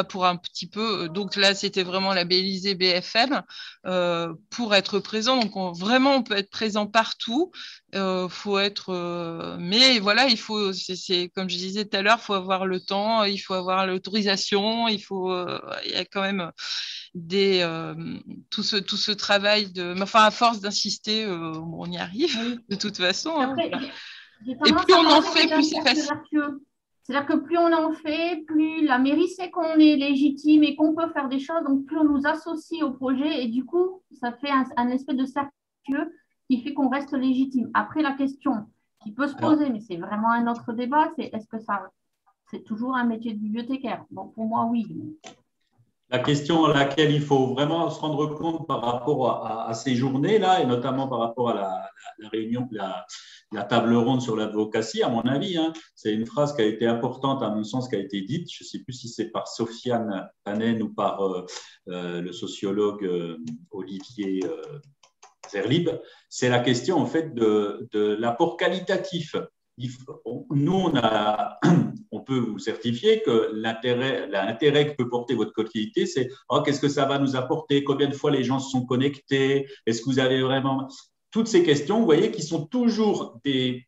pour un petit peu. Donc là, c'était vraiment labellisé BFM pour être présent. Donc, vraiment, on peut être présent partout. Faut être, mais voilà, il faut, c'est comme je disais tout à l'heure, il faut avoir le temps, il faut avoir l'autorisation, il y a quand même tout ce travail enfin, à force d'insister, on y arrive de toute façon. Après, Voilà. Et plus on en fait, plus c'est facile. C'est-à-dire que plus on en fait, plus la mairie sait qu'on est légitime et qu'on peut faire des choses, donc plus on nous associe au projet et du coup, ça fait un espèce de cercle qui fait qu'on reste légitime. Après, la question qui peut se poser, mais c'est vraiment un autre débat, c'est est-ce que c'est toujours un métier de bibliothécaire? Bon, pour moi, oui. La question à laquelle il faut vraiment se rendre compte par rapport à ces journées-là, et notamment par rapport à la réunion, la table ronde sur l'advocacy, à mon avis, c'est une phrase qui a été importante, à mon sens, qui a été dite, je ne sais plus si c'est par Sofiane Panen ou par le sociologue Olivier Zerlib, c'est la question en fait de l'apport qualitatif. Nous, on peut vous certifier que l'intérêt que peut porter votre collectivité, c'est qu'est-ce que ça va nous apporter, combien de fois les gens se sont connectés, est-ce que vous avez vraiment… Toutes ces questions, vous voyez, qui sont toujours des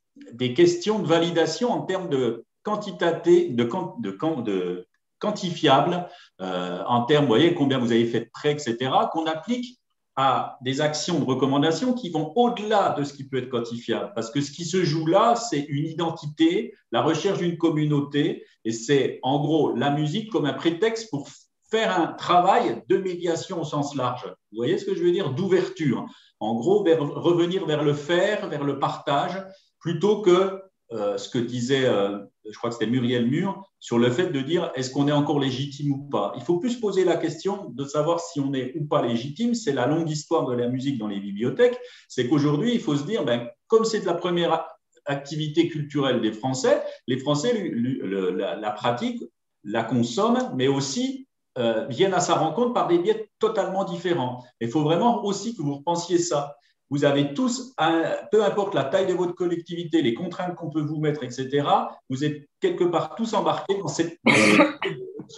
questions de validation en termes de quantité, de quantifiable, en termes, vous voyez, combien vous avez fait de prêts, etc., qu'on applique à des actions de recommandation qui vont au-delà de ce qui peut être quantifiable. Parce que ce qui se joue là, c'est une identité, la recherche d'une communauté, et c'est en gros la musique comme un prétexte pour faire un travail de médiation au sens large. Vous voyez ce que je veux dire? D'ouverture. En gros, revenir vers le faire, vers le partage, plutôt que ce que disait, je crois que c'était Muriel Mur, sur le fait de dire est-ce qu'on est encore légitime ou pas. Il faut plus poser la question de savoir si on est ou pas légitime. C'est la longue histoire de la musique dans les bibliothèques. C'est qu'aujourd'hui, il faut se dire, comme c'est la première activité culturelle des Français, les Français la pratiquent, la consomment, mais aussi viennent à sa rencontre par des biais totalement différents. Il faut vraiment aussi que vous repensiez ça. Vous avez tous, peu importe la taille de votre collectivité, les contraintes qu'on peut vous mettre, etc., vous êtes quelque part tous embarqués dans ce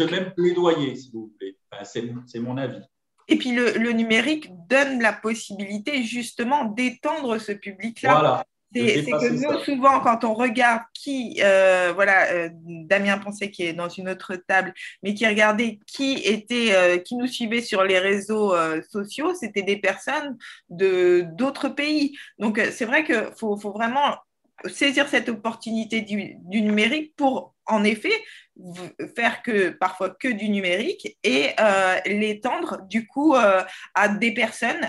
même plaidoyer, si vous voulez. C'est mon avis. Et puis le numérique donne la possibilité justement d'étendre ce public-là. Voilà. C'est que nous, souvent, quand on regarde Damien Poncet qui est dans une autre table, mais qui regardait qui nous suivait sur les réseaux sociaux, c'était des personnes d'autres pays. Donc, c'est vrai qu'il faut vraiment saisir cette opportunité du numérique pour, en effet, faire parfois que du numérique et l'étendre du coup à des personnes,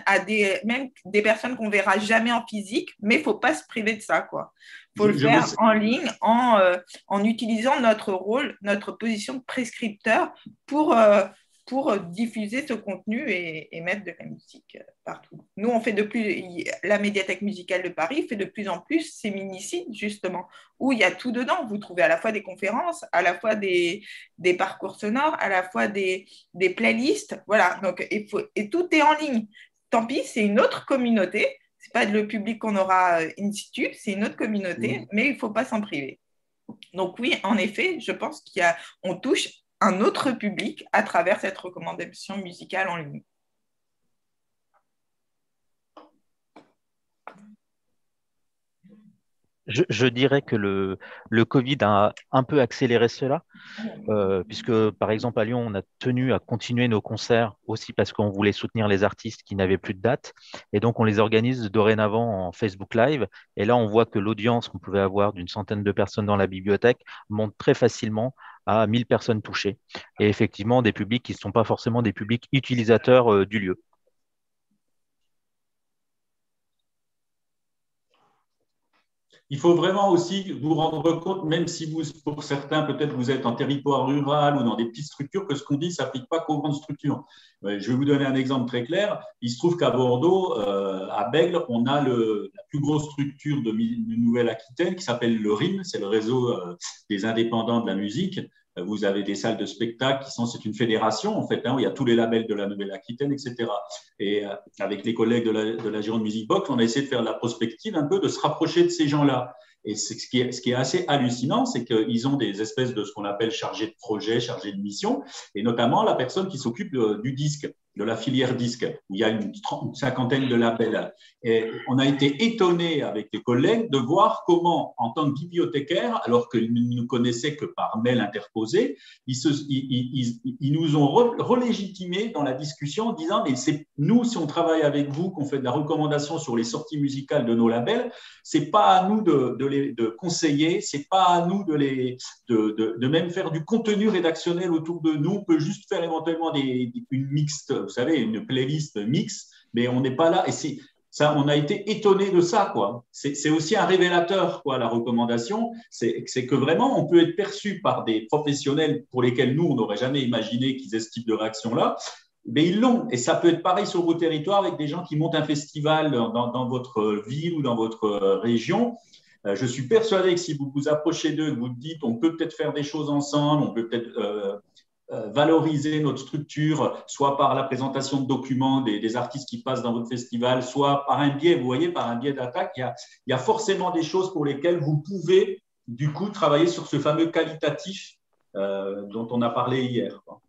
même des personnes qu'on verra jamais en physique, mais il ne faut pas se priver de ça, quoi. Il faut le faire en ligne en utilisant notre rôle, notre position de prescripteur pour diffuser ce contenu et mettre de la musique partout. Nous, on fait la médiathèque musicale de Paris fait de plus en plus ces mini-sites, justement, où il y a tout dedans. Vous trouvez à la fois des conférences, à la fois des parcours sonores, à la fois des playlists. Voilà, donc, et tout est en ligne. Tant pis, c'est une autre communauté. Ce n'est pas le public qu'on aura in situ, c'est une autre communauté, mais il ne faut pas s'en priver. Donc oui, en effet, je pense qu'on touche un autre public à travers cette recommandation musicale en ligne. Je dirais que le Covid a un peu accéléré cela, puisque par exemple à Lyon, on a tenu à continuer nos concerts aussi parce qu'on voulait soutenir les artistes qui n'avaient plus de date. Et donc on les organise dorénavant en Facebook Live. Et là, on voit que l'audience qu'on pouvait avoir d'une centaine de personnes dans la bibliothèque monte très facilement à 1000 personnes touchées. Et effectivement, des publics qui ne sont pas forcément des publics utilisateurs du lieu. Il faut vraiment aussi vous rendre compte, même si vous, pour certains, peut-être vous êtes en territoire rural ou dans des petites structures, que ce qu'on dit ne s'applique pas qu'aux grandes structures. Je vais vous donner un exemple très clair. Il se trouve qu'à Bordeaux, à Bègles, on a la plus grosse structure de Nouvelle-Aquitaine qui s'appelle le RIM, c'est le réseau des indépendants de la musique. Vous avez des salles de spectacle c'est une fédération en fait, hein, où il y a tous les labels de la Nouvelle-Aquitaine, etc. Et avec les collègues de la Gironde Music Box, on a essayé de faire de la prospective un peu, de se rapprocher de ces gens-là. Et ce qui est assez hallucinant, c'est qu'ils ont des espèces de ce qu'on appelle chargés de projet, chargés de mission, et notamment la personne qui s'occupe du disque, de la filière disque, où il y a une cinquantaine de labels. Et on a été étonnés avec les collègues de voir comment, en tant que bibliothécaires, alors qu'ils ne nous connaissaient que par mail interposé, ils nous ont relégitimés dans la discussion en disant « mais c'est nous, si on travaille avec vous, qu'on fait de la recommandation sur les sorties musicales de nos labels, c'est pas à nous de conseiller, c'est pas à nous de même faire du contenu rédactionnel autour de nous, on peut juste faire éventuellement une mixte, vous savez, une playlist mix, mais on n'est pas là. Et ça, on a été étonné de ça, quoi. C'est aussi un révélateur, quoi, la recommandation. C'est que vraiment, on peut être perçu par des professionnels pour lesquels nous, on n'aurait jamais imaginé qu'ils aient ce type de réaction-là. Mais ils l'ont. Et ça peut être pareil sur vos territoires avec des gens qui montent un festival dans votre ville ou dans votre région. Je suis persuadé que si vous vous approchez d'eux, que vous dites on peut peut-être faire des choses ensemble, on peut peut-être valoriser notre structure, soit par la présentation de documents des artistes qui passent dans votre festival, soit par un biais, vous voyez, par un biais d'attaque, il y a forcément des choses pour lesquelles vous pouvez, du coup, travailler sur ce fameux qualitatif dont on a parlé hier, quoi.